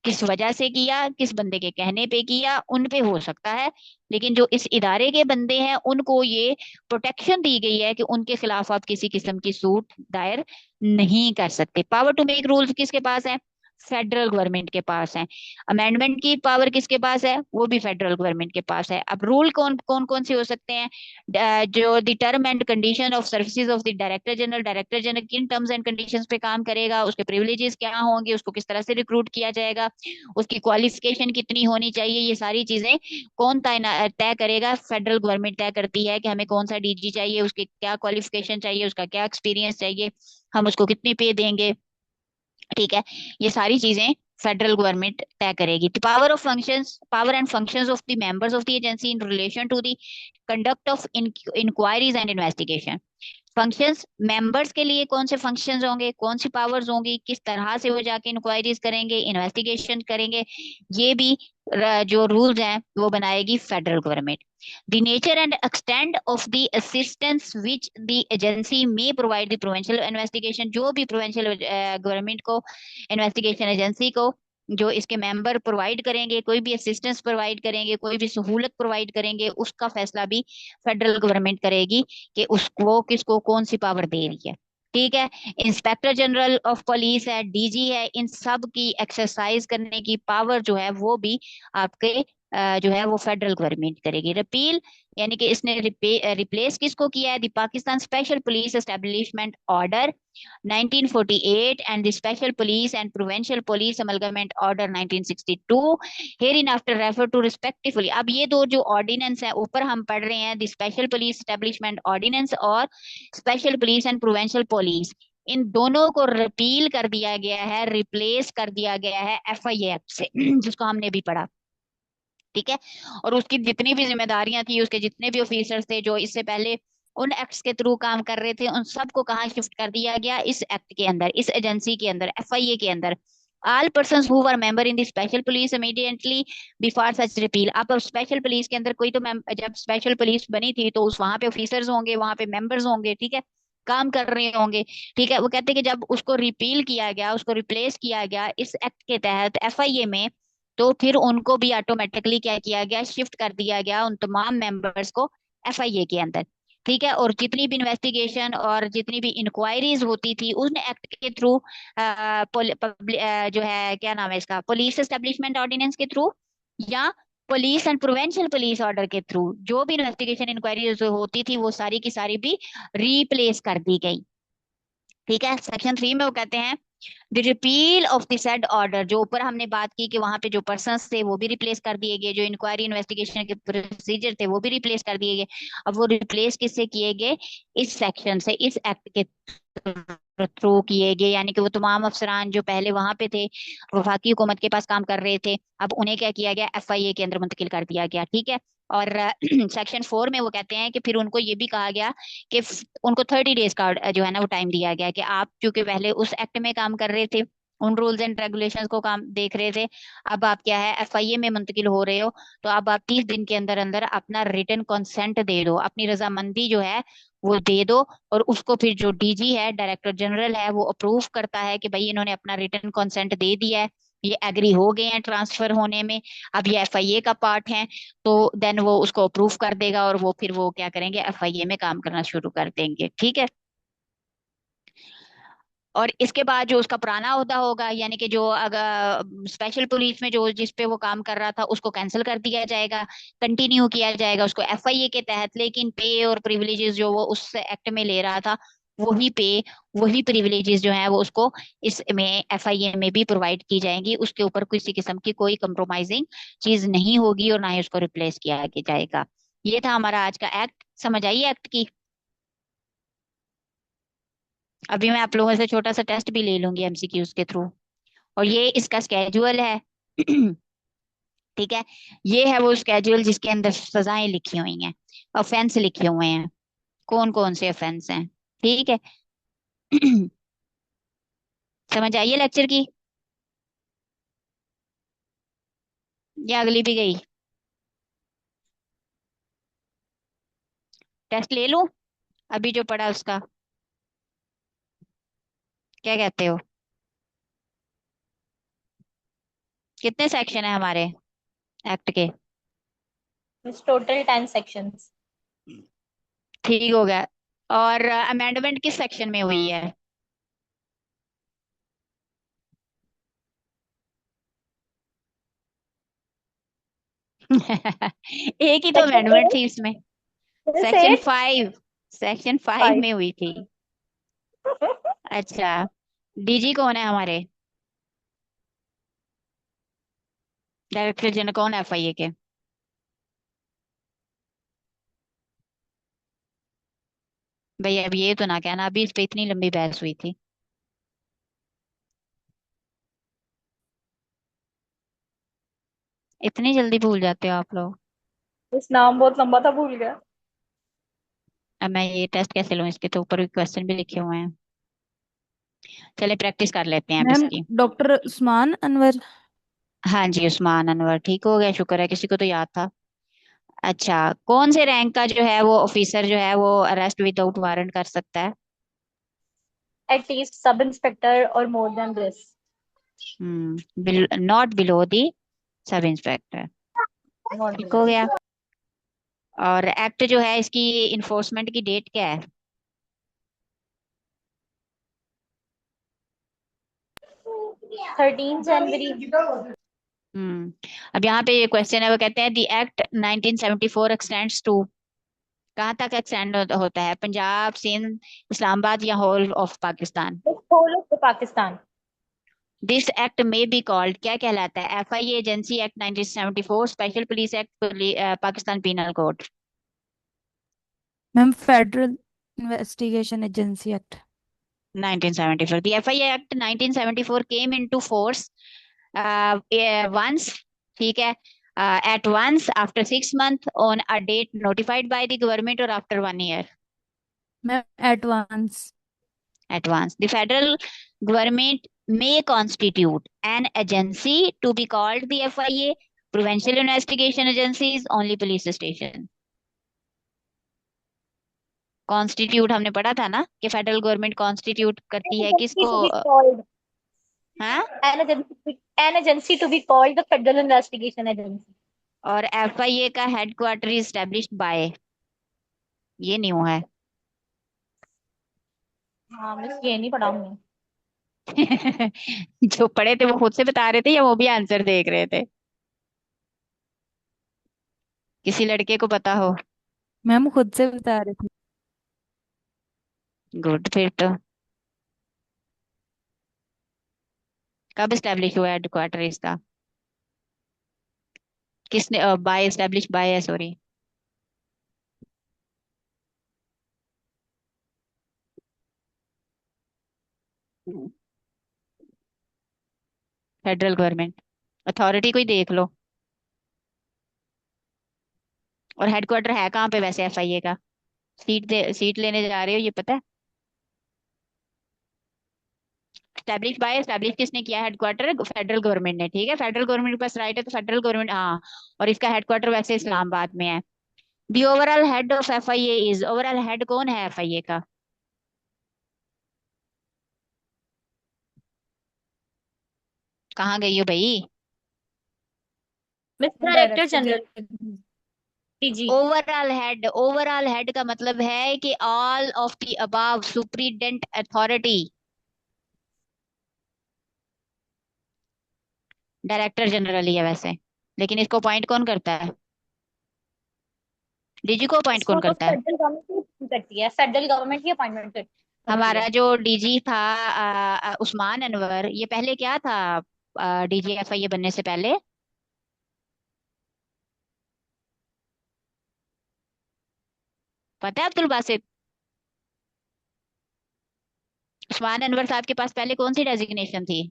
A: किस वजह से किया, किस बंदे के कहने पे किया, उन पे हो सकता है। लेकिन जो इस इदारे के बंदे हैं उनको ये प्रोटेक्शन दी गई है कि उनके खिलाफ आप किसी किस्म की सूट दायर नहीं कर सकते। पावर टू मेक रूल्स किसके पास है, फेडरल गवर्नमेंट के पास है। अमेंडमेंट की पावर किसके पास है, वो भी फेडरल गवर्नमेंट के पास है। अब रूल कौन कौन कौन से हो सकते हैं, जो the term and condition of services of the director general किन टर्म्स एंड कंडीशंस पे काम करेगा, उसके प्रिविलेजेस क्या होंगे, उसको किस तरह से रिक्रूट किया जाएगा, उसकी क्वालिफिकेशन कितनी होनी चाहिए, ये सारी चीजें कौन तय करेगा, फेडरल गवर्नमेंट तय करती है कि हमें कौन सा DG चाहिए, उसके क्या क्वालिफिकेशन चाहिए, उसका क्या एक्सपीरियंस चाहिए, हम उसको कितनी पे देंगे। ठीक है, ये सारी चीजें फेडरल गवर्नमेंट तय करेगी। Power of functions, power and functions of the members of the agency in relation to the conduct of inquiries and investigation. Functions, members के लिए कौन से फंक्शंस होंगे, कौन सी पावर्स होंगी, किस तरह से वो जाके इंक्वायरीज करेंगे, इन्वेस्टिगेशन करेंगे, ये भी जो रूल्स हैं वो बनाएगी federal government. The nature and extent of the assistance which the agency may provide the provincial investigation, जो भी provincial गवर्नमेंट को इन्वेस्टिगेशन एजेंसी को जो इसके मेंबर प्रोवाइड करेंगे, कोई भी असिस्टेंस प्रोवाइड करेंगे, कोई भी सहूलत प्रोवाइड करेंगे, उसका फैसला भी फेडरल गवर्नमेंट करेगी कि उसको किसको कौन सी पावर दे रही है। ठीक है। इंस्पेक्टर जनरल ऑफ पुलिस है, डीजी है, इन सब की एक्सरसाइज करने की पावर जो है वो भी आपके जो है वो फेडरल गवर्नमेंट करेगी। रिपील यानी कि इसने रिप्लेस किसको किया है? The Pakistan special police establishment order 1948 and the Special Police and Provincial Police Amalgamate Order 1962 hereinafter refer to respectively। अब ये दो जो ऑर्डिनेंस है ऊपर हम पढ़ रहे हैं, the special police establishment ordinance और special police and provincial police, इन दोनों को रिपील कर दिया गया है, रिप्लेस कर दिया गया है एफआईए एक्ट से जिसको हमने भी पढ़ा। ठीक है। और उसकी जितनी भी जिम्मेदारियां थी, उसके जितने भी ऑफिसर्स थे जो इससे पहले उन एक्ट्स के थ्रू काम कर रहे थे, उन सबको कहाँ शिफ्ट कर दिया गया? इस एक्ट के अंदर, इस एजेंसी के अंदर, एफआईए के अंदर। All person who were member in the special police immediately before such repeal. अब स्पेशल पुलिस के अंदर कोई तो जब स्पेशल पुलिस बनी थी तो उस वहां पे ऑफिसर्स होंगे, वहां पे मेंबर्स होंगे, ठीक है, काम कर रहे होंगे। ठीक है। वो कहते हैं कि जब उसको रिपील किया गया, उसको रिप्लेस किया गया इस एक्ट के तहत एफआईए में, तो फिर उनको भी ऑटोमेटिकली क्या किया गया? शिफ्ट कर दिया गया उन तमाम मेंबर्स को एफआईए के अंदर। ठीक है। और जितनी भी इन्वेस्टिगेशन और जितनी भी इंक्वायरीज होती थी उन एक्ट के थ्रू, जो है क्या नाम है इसका, पुलिस एस्टेब्लिशमेंट ऑर्डिनेंस के थ्रू या police and provincial police order के थ्रू, जो भी इन्वेस्टिगेशन इंक्वायरीज होती थी वो सारी की सारी भी रिप्लेस कर दी गई। ठीक है। सेक्शन 3 में वो कहते हैं the repeal of the said order, जो ऊपर हमने बात की कि वहां पे जो पर्सन्स थे वो भी रिप्लेस कर दिए गए, जो इंक्वायरी इन्वेस्टिगेशन के प्रोसीजर थे वो भी रिप्लेस कर दिए गए। अब वो रिप्लेस किससे किए गए? इस सेक्शन से, इस एक्ट के थ्रू किए गए। यानी कि वो तमाम अफसरान जो पहले वहां पे थे, वफाकी हुकूमत के पास काम कर रहे थे, अब उन्हें क्या किया गया? एफआईए के अंदर मुंतकिल कर दिया गया। ठीक है। और सेक्शन 4 में वो कहते हैं कि फिर उनको ये भी कहा गया कि उनको 30 डेज का जो है ना वो टाइम दिया गया कि आप चूंकि पहले उस एक्ट में काम कर रहे थे, उन रूल्स एंड रेगुलेशंस को काम देख रहे थे, अब आप क्या है एफआईए में मुंतकिल हो रहे हो, तो अब आप 30 दिन के अंदर अंदर अपना रिटर्न कंसेंट दे दो, अपनी रजामंदी जो है वो दे दो। और उसको फिर जो डीजी है, डायरेक्टर जनरल है, वो अप्रूव करता है कि भाई इन्होंने अपना रिटर्न कंसेंट दे दिया है, ये एग्री हो गए हैं ट्रांसफर होने में, अब ये एफआईए का पार्ट है। तो देन वो उसको अप्रूव कर देगा और वो फिर वो क्या करेंगे? एफआईए में काम करना शुरू कर देंगे। ठीक है। और इसके बाद जो उसका पुराना ओहदा होगा, यानी कि जो अगर स्पेशल पुलिस में जो जिस पे वो काम कर रहा था उसको कैंसिल कर दिया जाएगा, कंटिन्यू किया जाएगा उसको एफआईए के तहत, लेकिन पे और प्रिविलेजेस जो वो उस एक्ट में ले रहा था, वही पे, वही प्रिविलेजेस जो है वो उसको इसमें एफआईए में भी प्रोवाइड की जाएंगी। उसके ऊपर किसी किस्म की कोई कंप्रोमाइजिंग चीज नहीं होगी और ना ही उसको रिप्लेस किया जाएगा। ये था हमारा आज का एक्ट। समझ आई एक्ट की? अभी मैं आप लोगों से छोटा सा टेस्ट भी ले लूंगी एमसीक्यूज के थ्रू। और ये इसका स्केड्यूल है। ठीक है। ये है वो स्केड्यूल जिसके अंदर सजाएं लिखी हुई हैं, ऑफेंस लिखे हुए हैं, कौन कौन से ऑफेंस हैं। ठीक है। समझ आइए लेक्चर की? या अगली भी गई? टेस्ट ले लूं अभी जो पढ़ा उसका? क्या कहते हो? कितने सेक्शन है हमारे एक्ट के?
D: Total 10 sections.
A: ठीक हो गया। और अमेंडमेंट किस सेक्शन में हुई है? एक ही तो
D: सेक्शन
A: अमेंडमेंट
D: 8।
A: थी इसमें।
D: सिर्फ
A: सेक्शन
D: 8।
A: 5, सेक्शन 5
D: 5।
A: में हुई थी। अच्छा। डीजी कौन है हमारे? डायरेक्टर जनरल कौन है एफआईए के? भाई अब ये तो ना कहना अभी इस पे इतनी लंबी बहस हुई थी। इतनी जल्दी भूल जाते हो आप लोग।
D: इस नाम बहुत लंबा था, भूल गया।
A: अब मैं ये टेस्ट कैसे लूं? इसके तो ऊपर भी क्वेश्चन भी लिखे हुए हैं। चले प्रैक्टिस कर लेते हैं अब
E: मैम
A: इसकी।
E: डॉक्टर उस्मान अनवर।
A: हाँ जी, उस्मान अनवर ठीक हो गया, शुक्र है किसी को तो याद था। अच्छा, कौन से रैंक का जो है वो ऑफिसर जो है वो अरेस्ट विदाउट वारंट कर सकता है?
D: एटलीस्ट सब इंस्पेक्टर और more than this.
A: Not below the sub inspector. ठीक हो गया। और एक्ट जो है इसकी इन्फोर्समेंट की डेट क्या है?
D: 13 जनवरी।
A: हम्म अब यहाँ पे ये क्वेश्चन है, वो कहते हैं दी एक्ट 1974 एक्सटेंड्स टू, कहाँ तक एक्सटेंड होता है? पंजाब, सिंध, इस्लामाबाद या whole of Pakistan?
D: Whole of Pakistan.
A: This act में बी कॉल्ड, क्या कहलाता है? FIA agency act 1974, special police act, Pakistan penal code?
E: Ma'am federal investigation agency act.
A: 1974. The FIA Act 1974 came into force once, ठीक है, at once, after 6 months, on a date notified by the government, or after 1 year?
E: Ma'am advance.
A: At once. The federal government may constitute an agency to be called the FIA, Provincial Investigation Agencies, only police station. Constitute हमने पढ़ा था ना कि federal government constitute करती है
D: agency
A: किसको?
D: To be called
A: हाँ।
D: An agency to be called the federal investigation agency.
A: और FIA का हेडक्वार्टर इस्टेब्लिश्ड बाय, ये न्यू है।
D: हाँ बस ये नहीं पढ़ा हमने।
A: जो पढ़े थे वो खुद से बता रहे थे या वो भी आंसर देख रहे थे? किसी लड़के को पता हो?
E: मैम खुद से बता रहे थे।
A: गुड, फिर तो कब इस्टेब्लिश हुआ हेडक्वार्टर इसका? किसने? बाय, इस्टेब्लिश बाय है, सॉरी। फेडरल गवर्नमेंट अथॉरिटी कोई देख लो। और हेडक्वार्टर है कहाँ पे वैसे FIA का? सीट लेने जा रहे हो, ये पता है? स्टैब्लिश बाय, स्टैब्लिश किसने किया हेडक्वार्टर? फेडरल गवर्नमेंट ने, ठीक है। फेडरल गवर्नमेंट के पास राइट है, तो फेडरल गवर्नमेंट, हाँ। और इसका हेडक्वार्टर वैसे इस्लामाबाद में है। The overall head of FIA is, overall head कौन है FIA का? कहाँ गई हो भाई?
D: Mister director
E: director
D: general,
E: general.
D: DG।
A: Overall head का मतलब है कि all of the above superintendent authority. Director general ही है वैसे, लेकिन इसको अपॉइंट कौन करता है? DG को अपॉइंट
D: इसको
A: कौन
D: तो
A: करता है?
D: फेडरल गवर्नमेंट करती है, फेडरल गवर्नमेंट ही अपॉइंटमेंट करती
A: हमारा
D: है।
A: जो DG था उस्मान अनवर, ये पहले क्या था? DG FIA बनने से पहले? पता है अब्दुल बासित? उस्मान अनवर साहब के पास पहले कौन सी डेजिग्नेशन थी?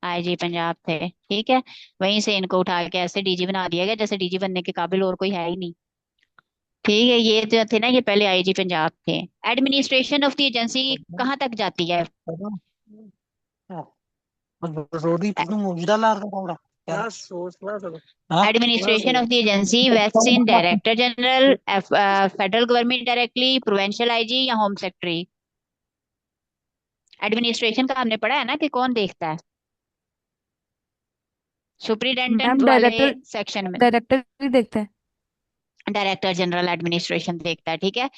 A: IG पंजाब थे, ठीक है। वहीं से इनको उठा के ऐसे DG बना दिया गया, जैसे DG बनने के काबिल और कोई है ही नहीं। ठीक है, ये जो थे ना, ये पहले IG पंजाब थे। एडमिनिस्ट्रेशन ऑफ द एजेंसी कहाँ तक जाती है? Administration of the agency vest in director general, federal government directly, provincial IG या होम सेक्रेटरी? एडमिनिस्ट्रेशन का हमने पढ़ा है ना कि कौन देखता है? सुप्रिटेंडेंट
E: मैम
A: वाले
E: डायरेक्टर
A: सेक्शन में
E: डायरेक्टर भी देखते हैं।
A: डायरेक्टर जनरल एडमिनिस्ट्रेशन देखता है, ठीक है।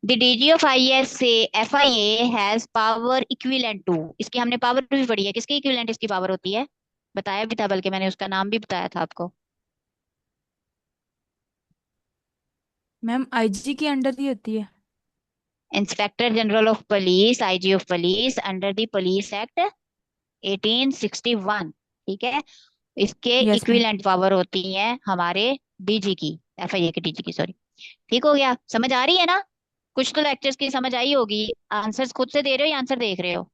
A: द DG ऑफ IS से FIA has power equivalent to, इसकी हमने पावर भी पढ़ी है, किसके इक्विवेलेंट इसकी पावर होती है? बताया भी था, बल्कि मैंने उसका नाम भी बताया था आपको।
E: मैम IG की अंडर ही होती है।
A: Inspector general of police, IG of police, under the police act 1861, ठीक है। इसके
E: यस मैम।
A: इक्विवेलेंट पावर होती है हमारे DG की, FIA के DG की, सॉरी। ठीक हो गया, समझ आ रही है ना? कुछ तो लेक्चर्स की समझ आई होगी। आंसर्स खुद से दे रहे हो या आंसर देख रहे हो?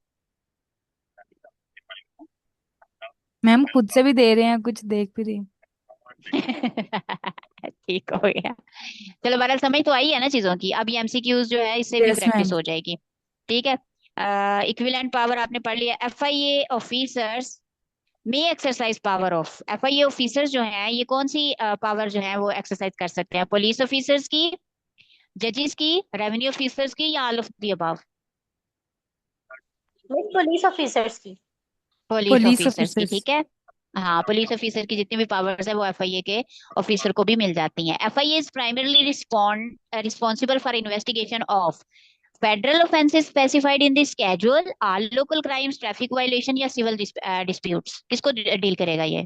E: मैम खुद से भी दे रहे हैं, कुछ देख भी रही हूँ।
A: ठीक हो गया। चलो, बहरहाल समझ तो आई है ना चीजों की। अब ये MCQs जो है इससे भी
E: यस मैम।
A: प्रैक्टिस हो जाएगी, ठीक है। इक्विवेलेंट पावर आपने पढ़ लिया। FIA ऑफिसर्स में exercise power of, FIA officers जो हैं ये कौन सी पावर जो है वो एक्सरसाइज कर सकते हैं? पुलिस ऑफिसर्स की, जजेस की, रेवेन्यू ऑफिसर्स की, या all of the above?
D: Police officers की।
A: पुलिस
E: पुलिस
A: ऑफिसर्स की,
E: ऑफिसर्स।
A: ठीक है। हाँ, पुलिस ऑफिसर की जितनी भी पावर्स है वो एफआईए के ऑफिसर को भी मिल जाती हैं। FIA is primarily responsible for investigation of federal offences specified in this schedule, all local crimes, traffic violation या सिविल डिस्प्यूट्स। किसको डील करेगा ये?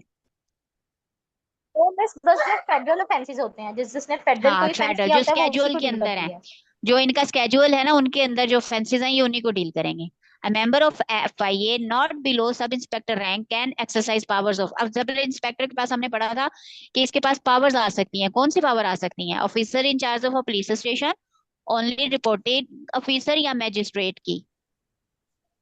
D: तो बस बस जो फेडरल ऑफेंसेस होते हैं, जिसने फेडरल
A: हाँ,
D: कोई ऑफेंस
A: फेडरल
D: किया
A: जो
D: होता है वो उसी
A: स्केड्यूल
D: को
A: के
D: डील
A: अंदर
D: करती
A: है,
D: है।
A: जो इनका स्केड्यूल है ना, उनके अंदर जो ऑफेंसेस हैं ये उन्हीं को डील करेंगे। अ member of FIA not below sub inspector rank can exercise powers of. अब सब इंस्पेक्टर के पास हमने पढ़ा था कि इसके पास पावर्स आ सकती हैं। कौन सी पावर आ सकती हैं? Officer in charge of a police station, only reported officer या मैजिस्ट्रेट की।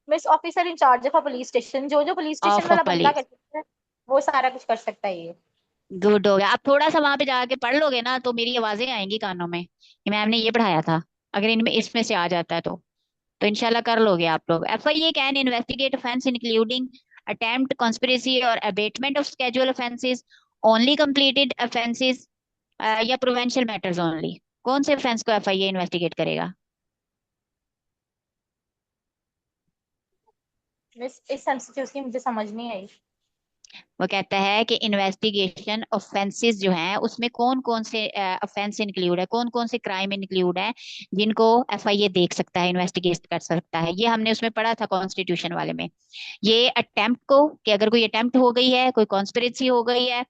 D: Miss officer in charge of a police station, जो जो पुलिस स्टेशन
A: ऑफ अ
D: वाला बंदा कर
A: पुलिस।
D: सकता है वो सारा कुछ कर सकता है ये।
A: गुड हो गया। आप थोड़ा सा वहां पे जाके पढ़ लोगे ना तो मेरी आवाजें आएंगी कानों में कि मैम ने ये पढ़ाया था। अगर इनमें इसमें से आ जाता है तो इंशाल्लाह कर लोगे आप लोग। FIA can investigate offence including attempt, conspiracy और abetment of scheduled offences, only completed offences या प्रोवेंशियल मैटर्स ओनली। कौन से ऑफेंस को एफआईए इन्वेस्टिगेट करेगा?
D: मिस इस एमसीक्यूज की मुझे समझ नहीं आई।
A: वो कहता है कि इन्वेस्टिगेशन ऑफेंसेस जो हैं उसमें कौन कौन से ऑफेंस इंक्लूड है, कौन कौन से क्राइम इंक्लूड है जिनको एफआईए देख सकता है, इन्वेस्टिगेट कर सकता है। ये हमने उसमें पढ़ा था कॉन्स्टिट्यूशन वाले में। ये अटेम्प्ट को, कि अगर कोई अटेम्प्ट हो गई है, कोई कॉन्स्पिरेसी हो गई है,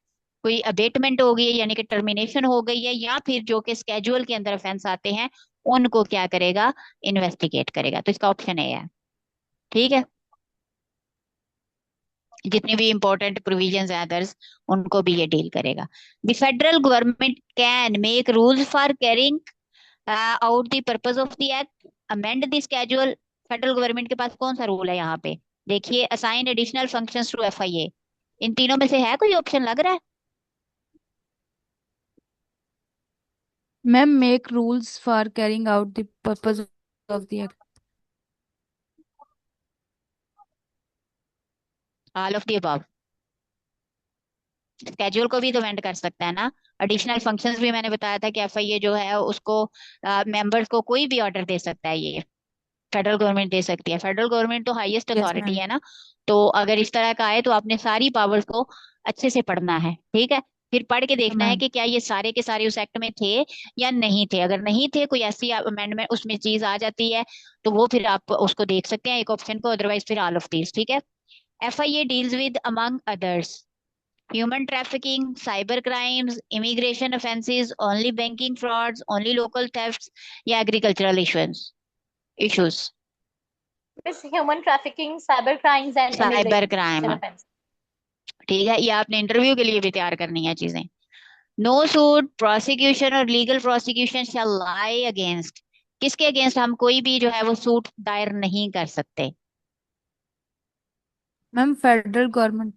A: कोई अबेटमेंट हो गई है यानी कि टर्मिनेशन हो गई है, या फिर जो कि स्केजुअल के अंदर ऑफेंस आते हैं उनको क्या करेगा? इन्वेस्टिगेट करेगा। तो इसका ऑप्शन ए है, ठीक है। जितनी भी इंपॉर्टेंट प्रोविजंस हैं अदर्स, उनको भी ये डील करेगा। The federal government can make rules for carrying out the purpose of the act, amend the schedule. Federal government के पास कौन सा रूल है यहाँ पे? देखिए, assign additional functions to FIA. इन तीनों में से है कोई ऑप्शन लग रहा है?
E: Ma'am make rules for carrying out the purpose of the act.
A: All of the above. Schedule को भी तो अमेंड कर सकता है ना। एडिशनल फंक्शंस भी मैंने बताया था कि एफआईए जो है उसको मेंबर्स को कोई भी ऑर्डर दे सकता है। ये फेडरल गवर्नमेंट दे सकती है। फेडरल गवर्नमेंट तो हाईएस्ट
E: यस
A: अथॉरिटी
E: मैम।
A: है ना। तो अगर इस तरह का आए तो आपने सारी पावर्स को अच्छे से पढ़ना है, ठीक है। फिर पढ़ के देखना है
E: मैम
A: कि क्या ये सारे के सारे उस एक्ट में थे या नहीं थे। अगर नहीं थे, कोई ऐसी अमेंडमेंट उसमें चीज आ जाती है, तो वो फिर आप उसको देख सकते हैं एक ऑप्शन को, अदरवाइज फिर ऑल ऑफ दीज, ठीक है। FIA deals with among others human trafficking, cyber crimes, immigration offences, only banking frauds, only local thefts या agricultural issues issues.
D: Miss human trafficking, cyber crimes and
A: cyber
D: immigration
A: crime,
D: offence.
A: ठीक है। ये आपने interview के लिए भी तैयार करनी है चीजें। नो सूट प्रोसिक्यूशन और लीगल प्रोसिक्यूशन शैल लाई अगेंस्ट। किसके अगेंस्ट हम कोई भी जो है वो सूट दायर नहीं कर सकते?
E: Ma'am federal government.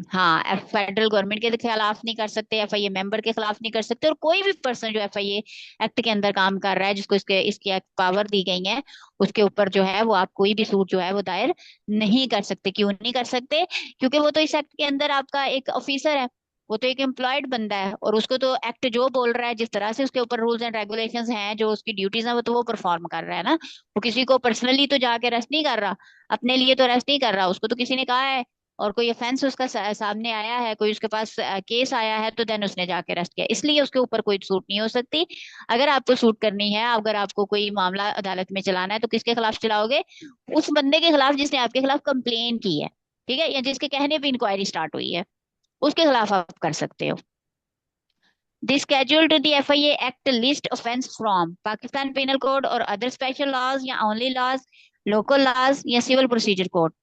A: हाँ, फेडरल गवर्नमेंट के खिलाफ नहीं कर सकते, एफआईए मेंबर के खिलाफ नहीं कर सकते, और कोई भी पर्सन जो एफआईए एक्ट के अंदर काम कर रहा है, जिसको इसके इसकी पावर दी गई है, उसके ऊपर जो है वो आप कोई भी सूट जो है वो दायर नहीं कर सकते। क्यों नहीं कर सकते? क्योंकि वो तो इस एक्ट के अंदर आपका एक ऑफिसर है, वो तो एक एम्प्लॉयड बंदा है, और उसको तो एक्ट जो बोल रहा है, जिस तरह से उसके ऊपर रूल्स एंड रेगुलेशंस हैं, जो उसकी ड्यूटीज हैं, वो तो वो परफॉर्म कर रहा है ना। वो किसी को पर्सनली तो जाके अरेस्ट नहीं कर रहा, अपने लिए तो अरेस्ट नहीं कर रहा, उसको तो किसी ने कहा है, और कोई ऑफेंस उसका सामने आया है, कोई उसके पास केस आया है, तो देन उसने जाके अरेस्ट किया, इसलिए उसके ऊपर कोई सूट नहीं हो सकती। अगर आपको सूट करनी है, अगर आपको कोई मामला अदालत में चलाना है, तो किसके खिलाफ चलाओगे? उस बंदे के खिलाफ जिसने आपके खिलाफ कंप्लेन की है, ठीक है, या जिसके कहने पे इंक्वायरी स्टार्ट हुई है, उसके खिलाफ आप कर सकते हो। The schedule to the FIA Act list offense from Pakistan Penal Code और other special laws या only laws, local laws या civil procedure code।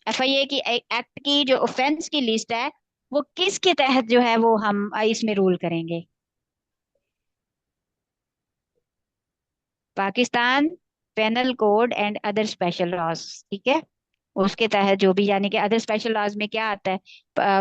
A: एफआईए की एक्ट की जो ऑफेंस की लिस्ट है वो किसके तहत जो है वो हम इसमें रूल करेंगे? Pakistan penal code and other special laws, ठीक है। उसके तहत जो भी, यानी कि अदर स्पेशल लॉज में क्या आता है?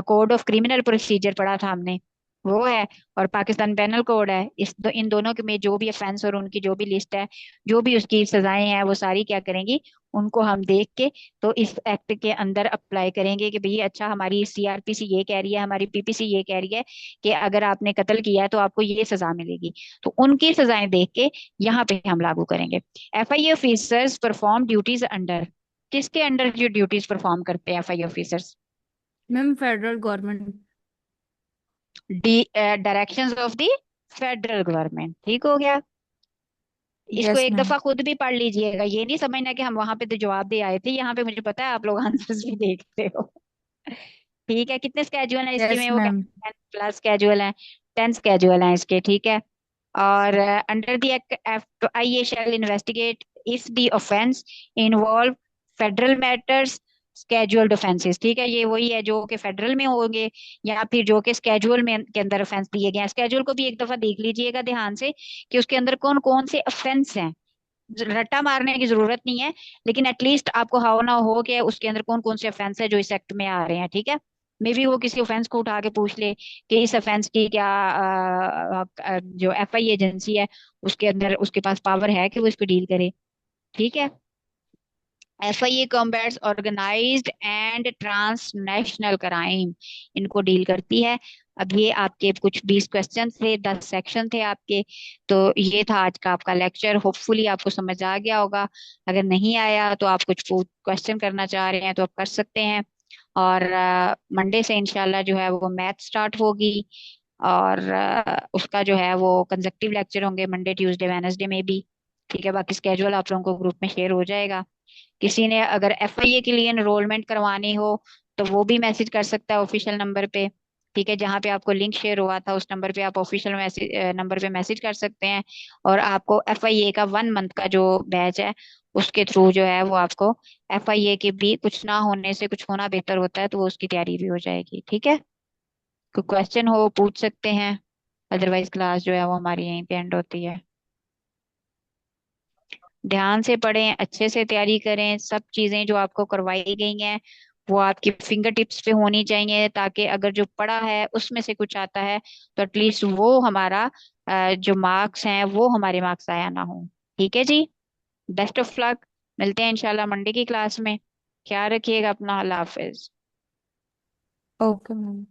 A: कोड ऑफ क्रिमिनल प्रोसीजर पढ़ा था हमने, वो है, और पाकिस्तान पेनल कोड है। इन दोनों के में जो भी अफेंस और उनकी जो भी लिस्ट है, जो भी उसकी सजाएं हैं, वो सारी क्या करेंगी, उनको हम देख के तो इस एक्ट के अंदर अप्लाई करेंगे कि भाई अच्छा, हमारी सीआरपीसी ये कह रही है, हमारी पीपीसी ये कह रही है कि अगर आपने कत्ल किया है तो आपको ये सजा मिलेगी। तो उनकी सजाएं देख के यहाँ पे हम लागू करेंगे। FIA officers perform duties under, किसके अंडर जो ड्यूटीज परफॉर्म करते हैं FIA officers?
E: Ma'am federal government.
A: D directions of the federal government. ठीक हो गया। इसको
E: यस
A: एक
E: मैम।
A: दफा खुद भी पढ़ लीजिएगा, ये नहीं समझना कि हम वहां पे तो जवाब दे आए थे, यहाँ पे मुझे पता है आप लोग आंसर्स भी देखते हो। ठीक है, कितने स्केजुअल हैं इसके
E: यस
A: में? वो
E: मैम।
A: 10+ स्केजुअल हैं, 10 स्केजुअल हैं इसके। ठीक है। और under the act FIA shall investigate if the offence involve federal matters scheduled offences. ठीक है, ये वही है जो कि फेडरल में होंगे या फिर जो कि स्केजुअल में के अंदर ऑफेंस दिए गए हैं। स्केजुअल को भी एक दफा देख लीजिएगा ध्यान से कि उसके अंदर कौन कौन से ऑफेंस हैं। रट्टा मारने की जरूरत नहीं है, लेकिन एटलीस्ट आपको हाव ना हो कि उसके अंदर कौन कौन से ऑफेंस है जो इस एक्ट में आ रहे हैं। ठीक है। मे बी वो किसी ऑफेंस को उठा के पूछ ले कि इस ऑफेंस की क्या जो एफआई एजेंसी है उसके अंदर उसके पास पावर है कि वो इसको डील करे। ठीक है। FIA combats organised and transnational crime, इनको डील करती है। अब ये आपके कुछ 20 क्वेश्चन थे, 10 सेक्शन थे आपके। तो ये था आज का आपका लेक्चर। होपफुली आपको समझ आ गया होगा। अगर नहीं आया तो आप कुछ क्वेश्चन करना चाह रहे हैं तो आप कर सकते हैं। और मंडे से इंशाल्लाह जो है वो मैथ स्टार्ट होगी। और उसका जो है वो कंसेक्टिव लेक्चर होंगे मंडे ट्यूसडे वेडनेसडे में भी। ठीक है, बाकी स्केजुअल आप लोगों को ग्रुप में शेयर हो जाएगा। किसी ने अगर एफआईए के लिए एनरोलमेंट करवानी हो तो वो भी मैसेज कर सकता है ऑफिशियल नंबर पे। ठीक है, जहाँ पे आपको लिंक शेयर हुआ था उस नंबर पे आप ऑफिशियल मैसेज नंबर पे मैसेज कर सकते हैं। और आपको एफआईए का 1 मंथ का जो बैच है उसके थ्रू जो है वो आपको एफआईए के भी कुछ ना होने से कुछ होना बेहतर होता है, तो वो उसकी तैयारी भी हो जाएगी। ठीक है, कोई क्वेश्चन हो पूछ सकते हैं, अदरवाइज क्लास जो है वो हमारी यहीं पे एंड होती है। ध्यान से पढ़ें, अच्छे से तैयारी करें, सब चीजें जो आपको करवाई गई हैं वो आपकी फिंगर टिप्स पे होनी चाहिए, ताकि अगर जो पढ़ा है उसमें से कुछ आता है तो एटलीस्ट वो हमारा जो मार्क्स हैं वो हमारे मार्क्स आया ना हो। ठीक है जी, बेस्ट ऑफ लक। मिलते हैं इंशाल्लाह मंडे की क्लास में। ख्याल रखिएगा अपना। अल्लाह हाफिज।
E: Okay ma'am.